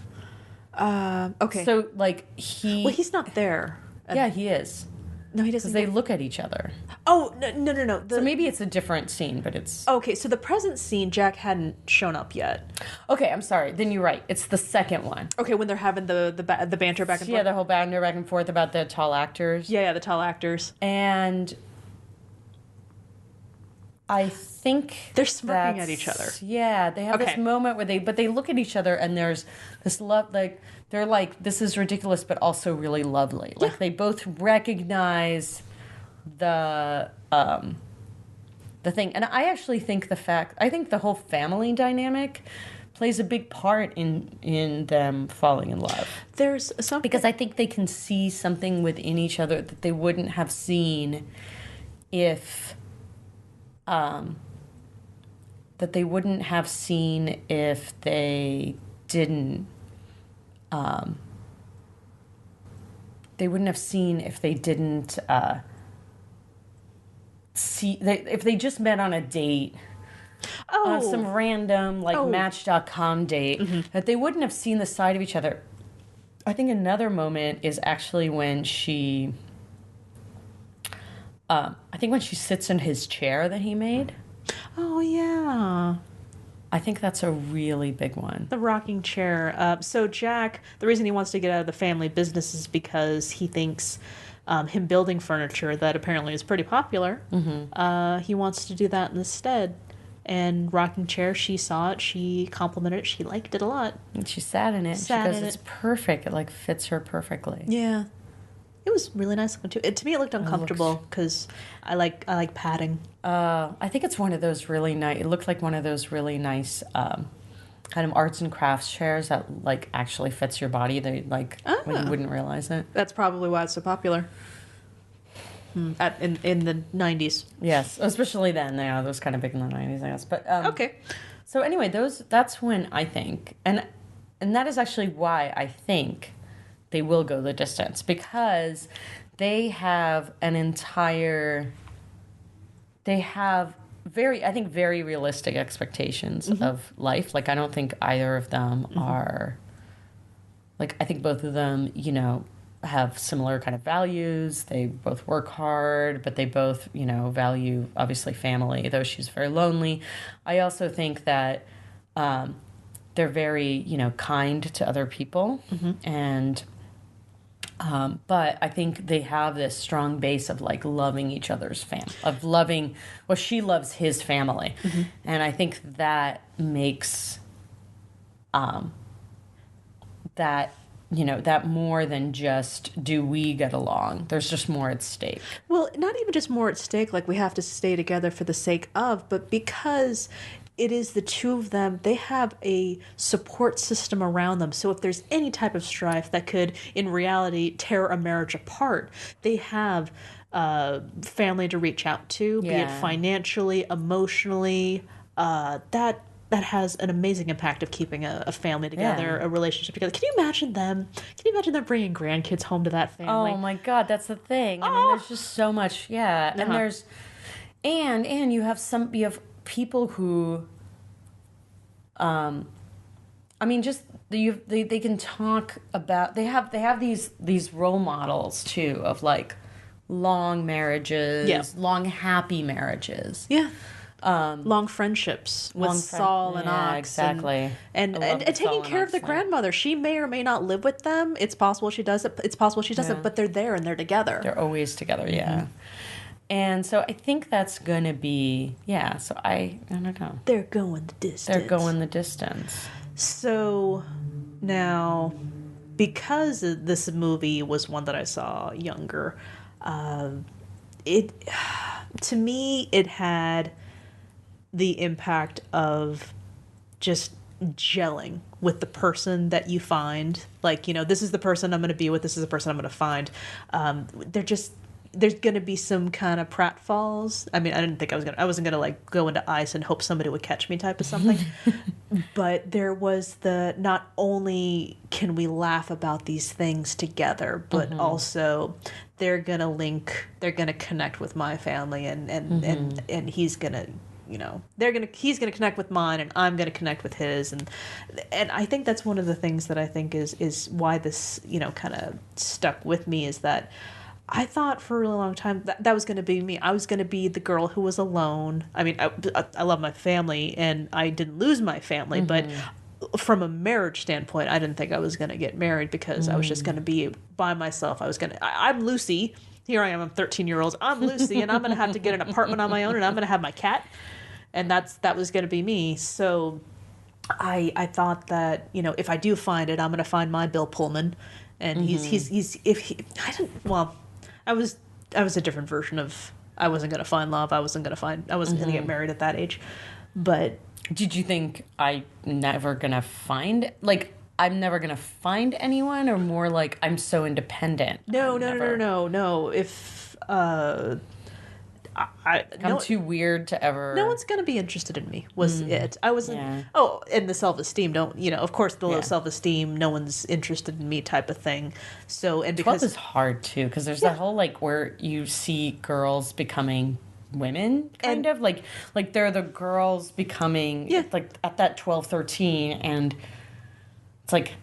Okay. So he's not there. Yeah, he is. No, he doesn't. Because they look at each other. Oh, no. So maybe it's a different scene, but it's... Okay, so the present scene, Jack hadn't shown up yet. Okay, I'm sorry. Then you're right. It's the second one. Okay, when they're having the banter back and forth. Yeah, the whole banter back and forth about the tall actors. Yeah, the tall actors. And I think... They're smirking at each other. Yeah, they have this moment where they look at each other and there's this love, they're this is ridiculous, but also really lovely. Yeah. They both recognize the thing. And I actually think the whole family dynamic plays a big part in them falling in love. There's something Because I think they can see something within each other that they wouldn't have seen if they didn't if they just met on a date, on some random Match.com date, that they wouldn't have seen the side of each other. I think another moment is actually when she sits in his chair that he made. Oh yeah, I think that's a really big one. the rocking chair. So Jack, the reason he wants to get out of the family business is because he thinks him building furniture that apparently is pretty popular. He wants to do that instead. And rocking chair, she saw it, she complimented it, she liked it a lot. And she sat in it. She goes, it's perfect. It like fits her perfectly. Yeah, it was really nice looking too. To me, it looked uncomfortable because I like padding. I think it's one of those really nice. It looked like one of those really nice kind of arts and crafts chairs that like actually fits your body. They when you wouldn't realize it. That's probably why it's so popular. In the 90s. Yes, especially then. Yeah, it was kind of big in the 90s, I guess. But okay. So anyway, that's when I think, and that is actually why I think they will go the distance, because they have very realistic expectations of life. Like, I don't think either of them are, like, I think both of them, have similar kind of values. They both work hard, but they both, value, obviously, family, though she's very lonely. I also think that they're very, kind to other people. And, but I think they have this strong base of, like, loving each other's she loves his family. And I think that makes that more than just, do we get along? There's just more at stake. Well, not even just more at stake, like we have to stay together for the sake of, but because it is the two of them, they have a support system around them. So if there's any type of strife that could, in reality, tear a marriage apart, they have family to reach out to, be it financially, emotionally. That has an amazing impact of keeping a family together, a relationship together. Can you imagine them bringing grandkids home to that family? Oh my God, that's the thing. I mean, there's just so much, and there's, and you have people who, they can talk about, they have these role models too of like long marriages, long happy marriages. Yeah. Long friendships with Saul and Ox. Exactly. And taking care of the grandmother. She may or may not live with them. It's possible she does it. It's possible she doesn't, but they're there and they're together. They're always together, And so I think that's going to be, so I don't know. They're going the distance. So now, because this movie was one that I saw younger, to me, it had the impact of just gelling with the person that you find. Like, this is the person I'm going to be with, this is the person I'm going to find. There's going to be some kind of pratfalls. I mean, I didn't think I wasn't going to like go into ice and hope somebody would catch me type of something. But there was not only can we laugh about these things together, but also they're going to connect with my family and he's going to, he's going to connect with mine and I'm going to connect with his. And I think that's one of the things that I think is why this, kind of stuck with me, is that I thought for a really long time that was going to be me. I was going to be the girl who was alone. I mean, I love my family and I didn't lose my family, but from a marriage standpoint, I didn't think I was going to get married because I was just going to be by myself. I'm Lucy. Here I am, I'm 13-year-old. I'm Lucy, and I'm going to have to get an apartment on my own, and I'm going to have my cat. And that was going to be me. So I thought that, if I do find it, I'm going to find my Bill Pullman. And I was a different version of, I wasn't going to find love. I wasn't going to get married at that age. But Did you think I'm never gonna find I'm never gonna find anyone, or more like I'm so independent? No. If I'm too weird to ever. no one's gonna be interested in me was it. I wasn't. Yeah. Oh, and the self-esteem. Don't of course the low Yeah. self-esteem. No one's interested in me type of thing. So and 12 because is hard too, because there's that whole where you see girls becoming women, kind of like they're the girls becoming like at that 12, 13, and it's like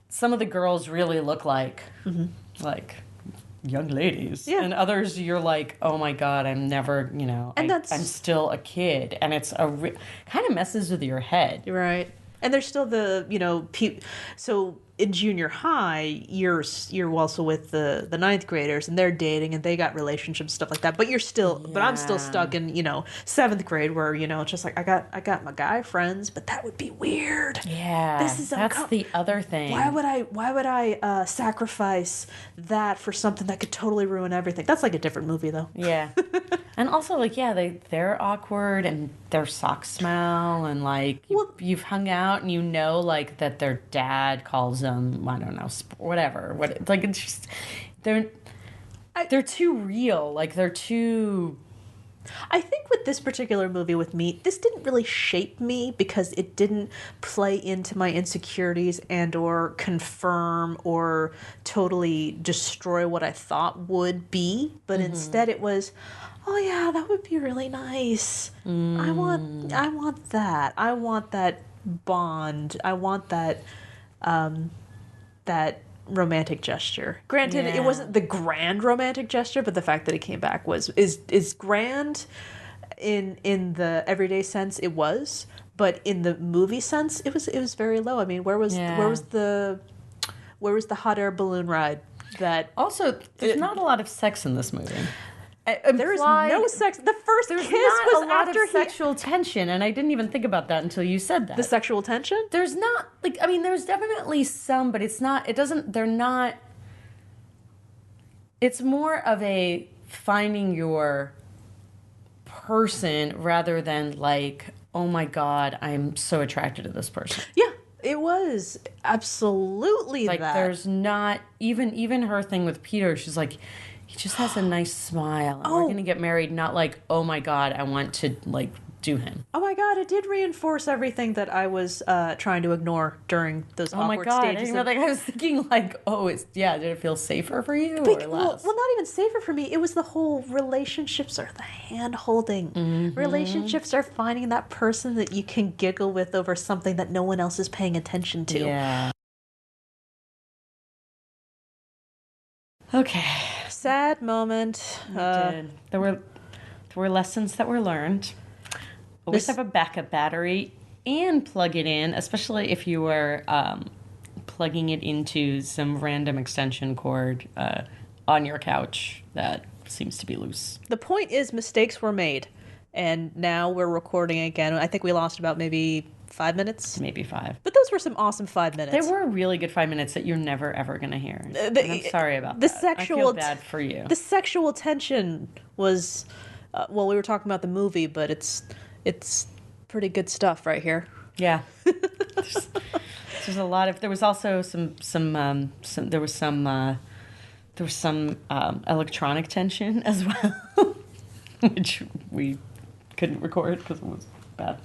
some of the girls really look like young ladies, and others you're like, oh my god, I'm never, and I'm still a kid, and it's kind of messes with your head, right. And there's still the so in junior high you're also with the ninth graders, and they're dating and they got relationships, stuff like that, but you're still but I'm still stuck in seventh grade where it's just like I got my guy friends, but that would be weird. That's the other thing. Why would I sacrifice that for something that could totally ruin everything? That's like a different movie though. And also they're awkward, and their socks smell, and you've hung out and that their dad calls them, I don't know, whatever. It's just they're too real. They're too. I think with this particular movie with me, this didn't really shape me because it didn't play into my insecurities and or confirm or totally destroy what I thought would be. But instead it was, oh yeah, that would be really nice. I want that. I want that bond. I want that that romantic gesture. Granted, it wasn't the grand romantic gesture, but the fact that it came back is grand in the everyday sense. It was, but in the movie sense, it was very low. I mean, where was the hot air balloon ride? That also, there's not a lot of sex in this movie. There is no sex. The first kiss was after sexual tension, and I didn't even think about that until you said that. The sexual tension? There's not there's definitely some, but it's not. It doesn't. They're not. It's more of a finding your person rather than oh my god, I'm so attracted to this person. Yeah, it was absolutely that. There's not even her thing with Peter. She's like, he just has a nice smile, and we're gonna get married. Not oh my god, I want to do him. Oh my god, it did reinforce everything that I was trying to ignore during those awkward stages. I was thinking did it feel safer for you or less? Well, not even safer for me. It was the whole relationships are the hand holding. Mm-hmm. Relationships are finding that person that you can giggle with over something that no one else is paying attention to. Yeah. Okay. Sad moment. There were lessons that were learned. Always have a backup battery and plug it in, especially if you were plugging it into some random extension cord on your couch that seems to be loose. The point is, mistakes were made, and now we're recording again. I think we lost about maybe 5 minutes? Maybe 5. But those were some awesome 5 minutes. They were really good 5 minutes that you're never, ever going to hear. And I'm sorry about that. I feel bad for you. The sexual tension was... we were talking about the movie, but it's pretty good stuff right here. Yeah. There's a lot of... There was also some electronic tension as well, which we couldn't record because it was bad.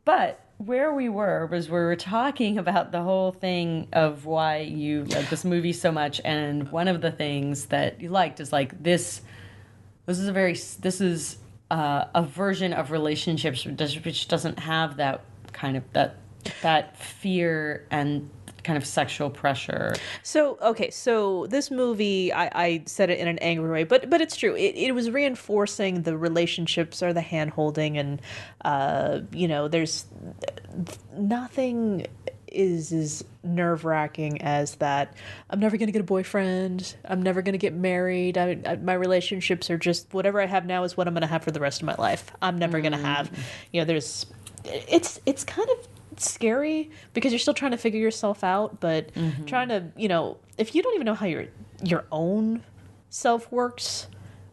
But where we were talking about the whole thing of why you like this movie so much, and one of the things that you liked is this is a version of relationships which doesn't have that kind of that fear and kind of sexual pressure. So this movie, I said it in an angry way, but it's true. It was reinforcing the relationships or the hand-holding, and there's nothing is as nerve-wracking as that. I'm never going to get a boyfriend. I'm never going to get married. My relationships are just whatever I have now is what I'm going to have for the rest of my life. I'm never going to have, it's kind of scary because you're still trying to figure yourself out, but trying to, if you don't even know how your own self works,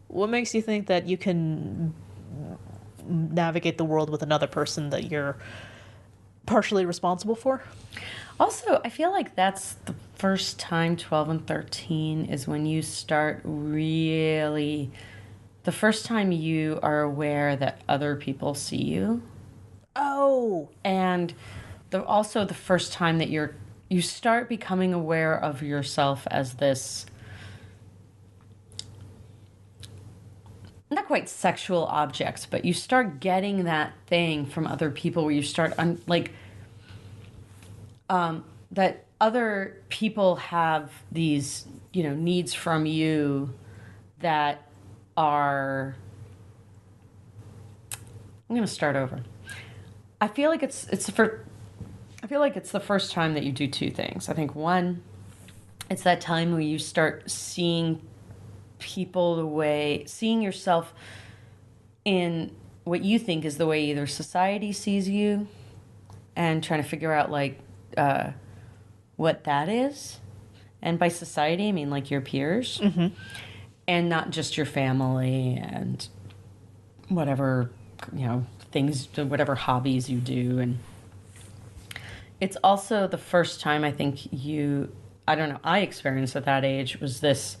what makes you think that you can navigate the world with another person that you're partially responsible for. Also, I feel like that's the first time 12 and 13 is when you start really... The first time you are aware that other people see you. Oh. And also the first time that you start becoming aware of yourself as this... Not quite sexual objects, but you start getting that thing from other people where you start... that other people have these, needs from you that are... I'm going to start over. I feel like it's the first time that you do two things. I think one, it's that time where you start seeing seeing yourself in what you think is the way either society sees you, and trying to figure out what that is. And by society, I mean like your peers, mm-hmm. and not just your family and whatever, things, whatever hobbies you do. And it's also the first time I think I experienced at that age was this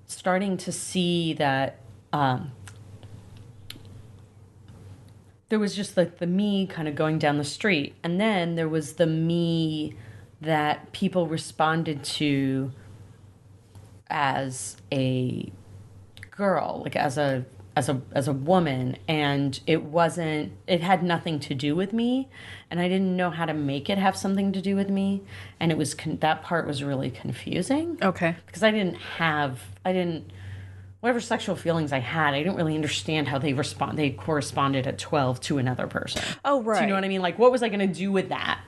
starting to see that there was just like the me kind of going down the street. And then there was the me that people responded to as a girl, like as a woman, and it had nothing to do with me, and I didn't know how to make it have something to do with me, and it was that part was really confusing. Okay. Because whatever sexual feelings I had, I didn't really understand how they corresponded at 12 to another person. Oh, right. Do you know what I mean? Like, what was I going to do with that?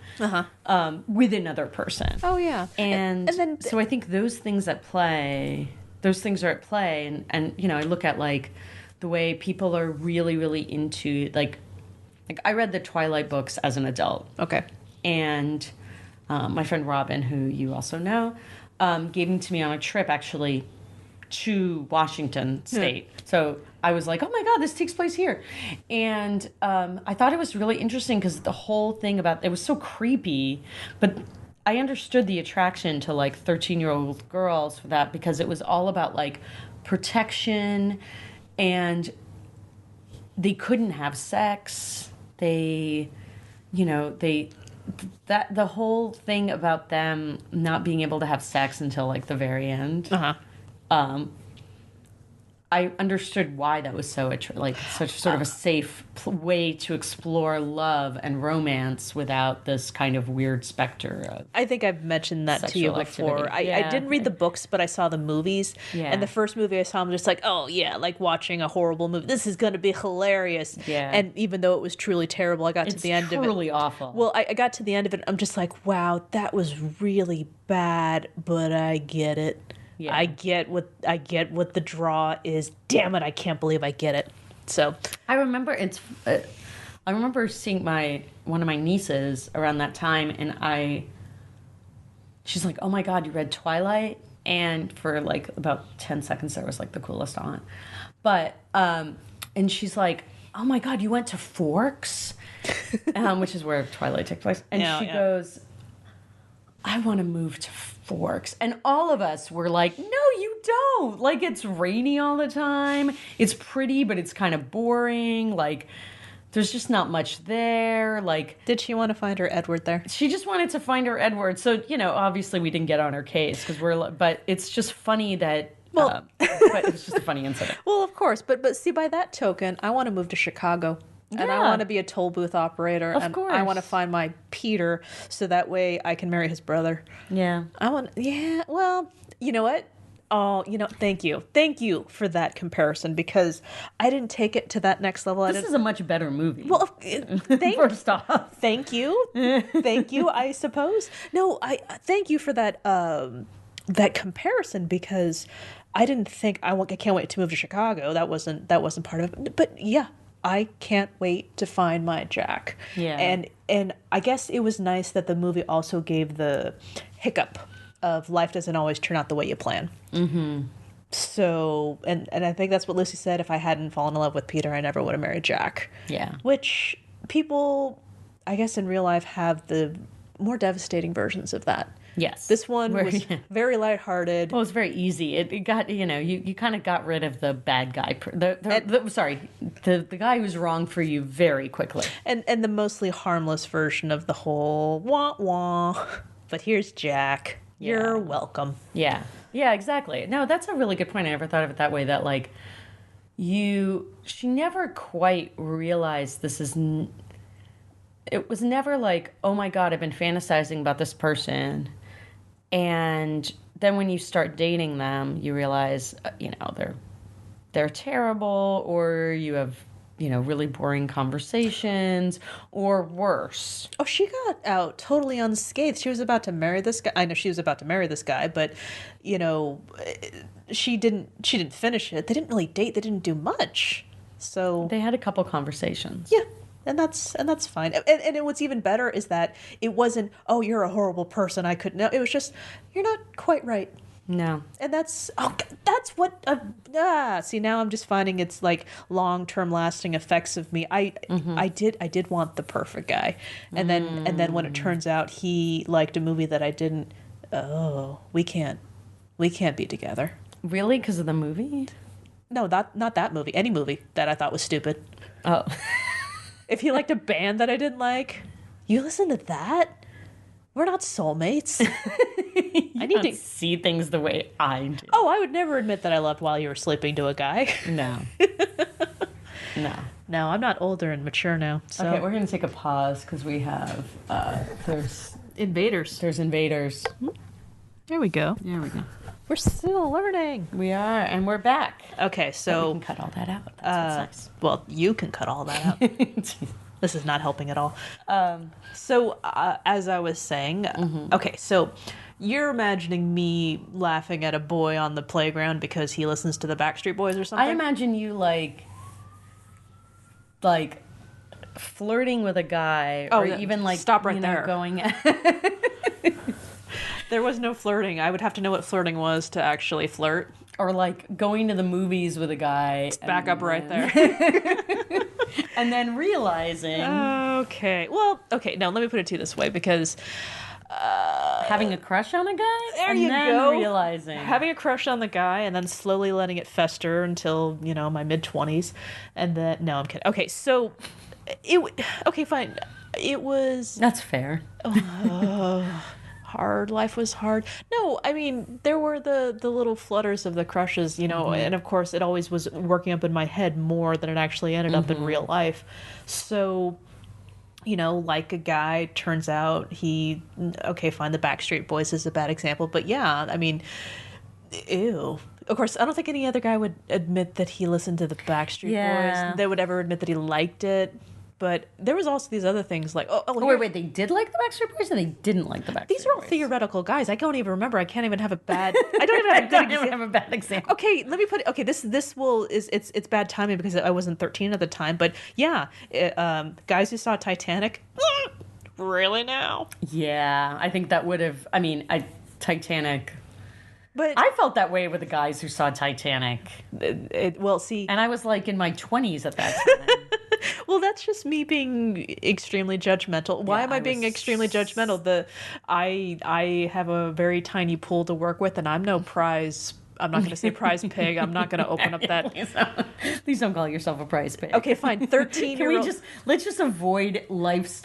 With another person? Oh, yeah. And then, so I think those things are at play, and I look at like the way people are really, really into like I read the Twilight books as an adult. Okay. And my friend Robin, who you also know, gave them to me on a trip actually to Washington State. Yeah. So I was like, oh my God, this takes place here. And I thought it was really interesting because the whole thing about it was so creepy, but I understood the attraction to like 13-year-old girls for that, because it was all about like protection, and they couldn't have sex. The whole thing about them not being able to have sex until like the very end. I understood why that was such sort of a safe way to explore love and romance without this kind of weird specter of I think I've mentioned that to you before. I didn't read the books, but I saw the movies. Yeah. And the first movie I saw, I'm just like, oh yeah, like watching a horrible movie. This is going to be hilarious. Yeah. And even though it was truly terrible, I got to the end of it. It's truly awful. Well, I got to the end of it. I'm just like, wow, that was really bad, but I get it. Yeah. I get what the draw is. Damn it, I can't believe I get it. So I remember seeing one of my nieces around that time, and she's like, "Oh my God, you read Twilight?" And for like about 10 seconds there was like the coolest aunt. But and she's like, "Oh my God, you went to Forks?" Which is where Twilight takes place. And she goes, "I want to move to Forks." And all of us were like, no, you don't. Like, it's rainy all the time. It's pretty, but it's kind of boring. Like, there's just not much there. Like, did she want to find her Edward there? She just wanted to find her Edward. So, obviously we didn't get on her case but it's just funny that, but it's just a funny incident. Well, of course. But see, by that token, I want to move to Chicago. And I want to be a toll booth operator. Of course. I want to find my Peter so that way I can marry his brother. Yeah. Well, you know what? Oh, thank you. Thank you for that comparison, because I didn't take it to that next level. This is a much better movie. Well, first off. Thank you. Thank you, I suppose. No, I thank you for that that comparison, because I didn't think I can't wait to move to Chicago. That wasn't part of it. But yeah, I can't wait to find my Jack. Yeah. And I guess it was nice that the movie also gave the hiccup of life doesn't always turn out the way you plan. Mm-hmm. So, and I think that's what Lucy said. If I hadn't fallen in love with Peter, I never would have married Jack. Yeah. Which people, I guess, in real life have the more devastating versions of that. Yes. This one was very lighthearted. Well, it was very easy. It got, you kind of got rid of the bad guy. The guy who's wrong for you very quickly. And the mostly harmless version of the whole wah wah. But here's Jack. Yeah. You're welcome. Yeah. Yeah, exactly. No, that's a really good point. I never thought of it that way, that like she never quite realized this is, it was never like, oh my God, I've been fantasizing about this person. And then when you start dating them, you realize, they're terrible, or you have, really boring conversations, or worse. Oh, she got out totally unscathed. She was about to marry this guy. I know she was about to marry this guy, but, she didn't finish it. They didn't really date. They didn't do much. So They had a couple conversations. yeah. And that's fine. And what's even better is that it wasn't, oh, you're a horrible person, I couldn't know. It was just, you're not quite right. No. And that's what, see, now I'm just finding it's like long-term lasting effects of me. I did want the perfect guy. And then when it turns out he liked a movie that I didn't, we can't be together. Really? Because of the movie? No, not that movie. Any movie that I thought was stupid. Oh. If he liked a band that I didn't like, you listen to that? We're not soulmates. I need to see things the way I do. Oh, I would never admit that I loved While You Were Sleeping to a guy. No. No. No, I'm not older and mature now. So. Okay, we're going to take a pause because we have, there's invaders. There's invaders. There we go. There we go. We're still learning. We are, and we're back. Okay, so... we can cut all that out. That's what's nice. Well, you can cut all that out. This is not helping at all. So, as I was saying, okay, so you're imagining me laughing at a boy on the playground because he listens to the Backstreet Boys or something? I imagine you, like flirting with a guy, or even, like... Stop right there. Going... There was no flirting. I would have to know what flirting was to actually flirt. Or, like, going to the movies with a guy. Back up right there. And then realizing... Okay. Well, okay, no, let me put it to you this way, because... having a crush on a guy? There you go. Realizing. Having a crush on the guy, and then slowly letting it fester until, my mid-20s. And then... No, I'm kidding. Okay, so... Okay, fine. It was... That's fair. Hard. Life was hard. No, I mean, there were the little flutters of the crushes, and of course it always was working up in my head more than it actually ended up in real life. So, like a guy, turns out okay, fine, the Backstreet Boys is a bad example, but yeah, I mean, ew. Of course, I don't think any other guy would admit that he listened to the Backstreet Boys. They would ever admit that he liked it. But there was also these other things like, wait, they did like the Backstreet Boys, or they didn't like the Backstreet Boys? These are all theoretical guys. I don't even remember. I can't even have a bad. I don't even have a bad example. Okay, let me put it. Okay, this it's bad timing because I wasn't 13 at the time. But yeah, guys who saw Titanic, really now? Yeah, I think that would have. I mean, Titanic. But I felt that way with the guys who saw Titanic. See, and I was like in my 20s at that time. Well, that's just me being extremely judgmental. Why am I being extremely jjudgmental? I have a very tiny pool to work with, and I'm no prize. I'm not going to say prize pig. I'm not going to open up that. Please don't call yourself a prize pig. Okay, fine. 13-year-old. Let's just avoid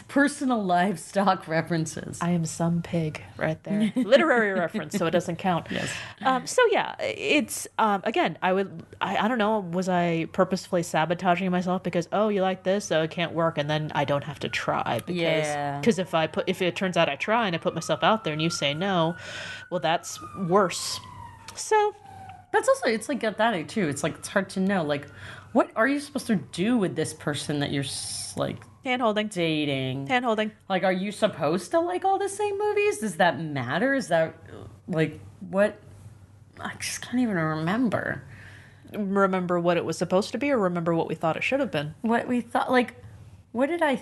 personal livestock references. I am some pig right there. Literary reference, so it doesn't count. Yes. So yeah, it's again. I don't know. Was I purposefully sabotaging myself because you like this, so it can't work, and then I don't have to try because if it turns out I try and I put myself out there and you say no, well that's worse. So that's also, it's like at that too. It's like, it's hard to know, like, what are you supposed to do with this person that you're like hand-holding, dating? Hand-holding. Like, are you supposed to like all the same movies? Does that matter? Is that like what? I just can't even remember. Remember what it was supposed to be, or remember what we thought it should have been? What we thought, like, what did I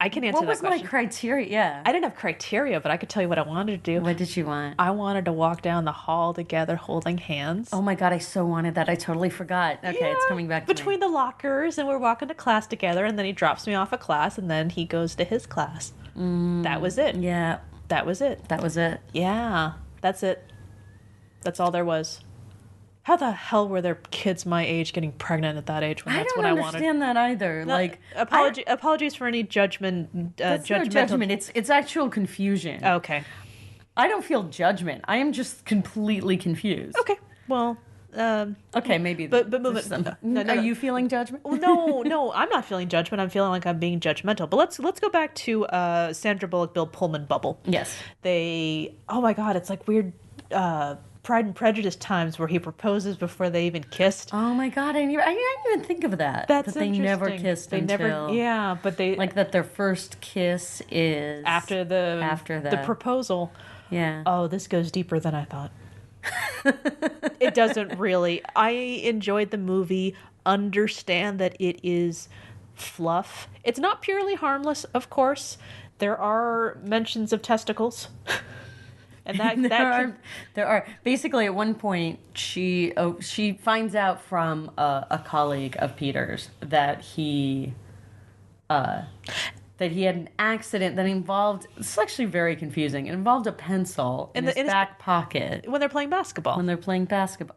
I can answer What that was my question. criteria? Yeah. I didn't have criteria, but I could tell you what I wanted to do. What did you want? I wanted to walk down the hall together holding hands. Oh my God, I so wanted that. I totally forgot. Okay, it's coming back to between the lockers, and we're walking to class together, and then he drops me off at class, and then he goes to his class. That was it. me. Yeah, That was it. that was it. Yeah, that's it. That's all there was. How the hell were there kids my age getting pregnant at that age when that's what I wanted? I don't understand that either. Like, apologies for any judgment. that's not judgment. It's actual confusion. Okay. I don't feel judgment. I am just completely confused. Okay. Well. Okay, maybe. But move it. Are you feeling judgment? Well, no, I'm not feeling judgment. I'm feeling like I'm being judgmental. But let's go back to Sandra Bullock, Bill Pullman bubble. Yes. Oh my God, it's like weird Pride and Prejudice times where he proposes before they even kissed. Oh my God, I didn't even think of that. That's that they never interesting. kissed They until never, yeah, but they like that. Their first kiss is after the proposal. Yeah. Oh, this goes deeper than I thought. It doesn't really. I enjoyed the movie. Understand that it is fluff. It's not purely harmless, of course. There are mentions of testicles. And there are basically at one point she finds out from a colleague of Peter's that he had an accident that involved, it's actually very confusing. It involved a pencil in his back pocket when they're playing basketball.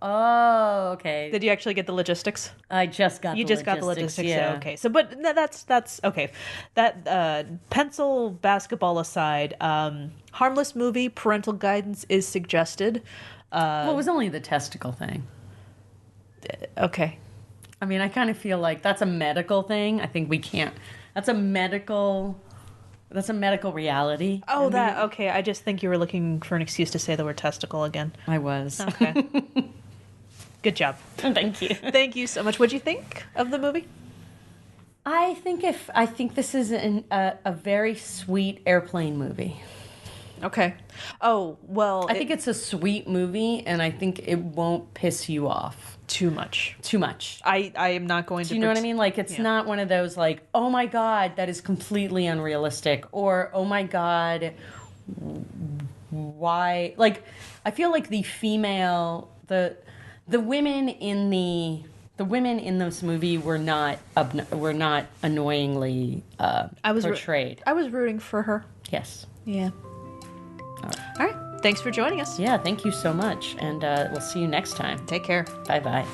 Oh, okay. Did you actually get the logistics? I just got. got the logistics. Yeah. Okay. So, but that's okay. That pencil basketball aside, harmless movie. Parental guidance is suggested. Well, it was only the testicle thing. Okay. I mean, I kind of feel like that's a medical thing. I think we can't. That's a medical reality. Oh, okay. I just think you were looking for an excuse to say the word testicle again. I was. Okay. Good job. Thank you. Thank you so much. What'd you think of the movie? I think this is a very sweet airplane movie. Okay. Oh, well. I think it's a sweet movie, and I think it won't piss you off. Too much. I am not going to... Do you know what I mean? Like, it's not one of those, like, oh my God, that is completely unrealistic. Or, oh my God, why... Like, I feel like the female... The women in this movie were not annoyingly portrayed. I was rooting for her. Yes. Yeah. All right. Thanks for joining us. Yeah, thank you so much. And we'll see you next time. Take care. Bye-bye.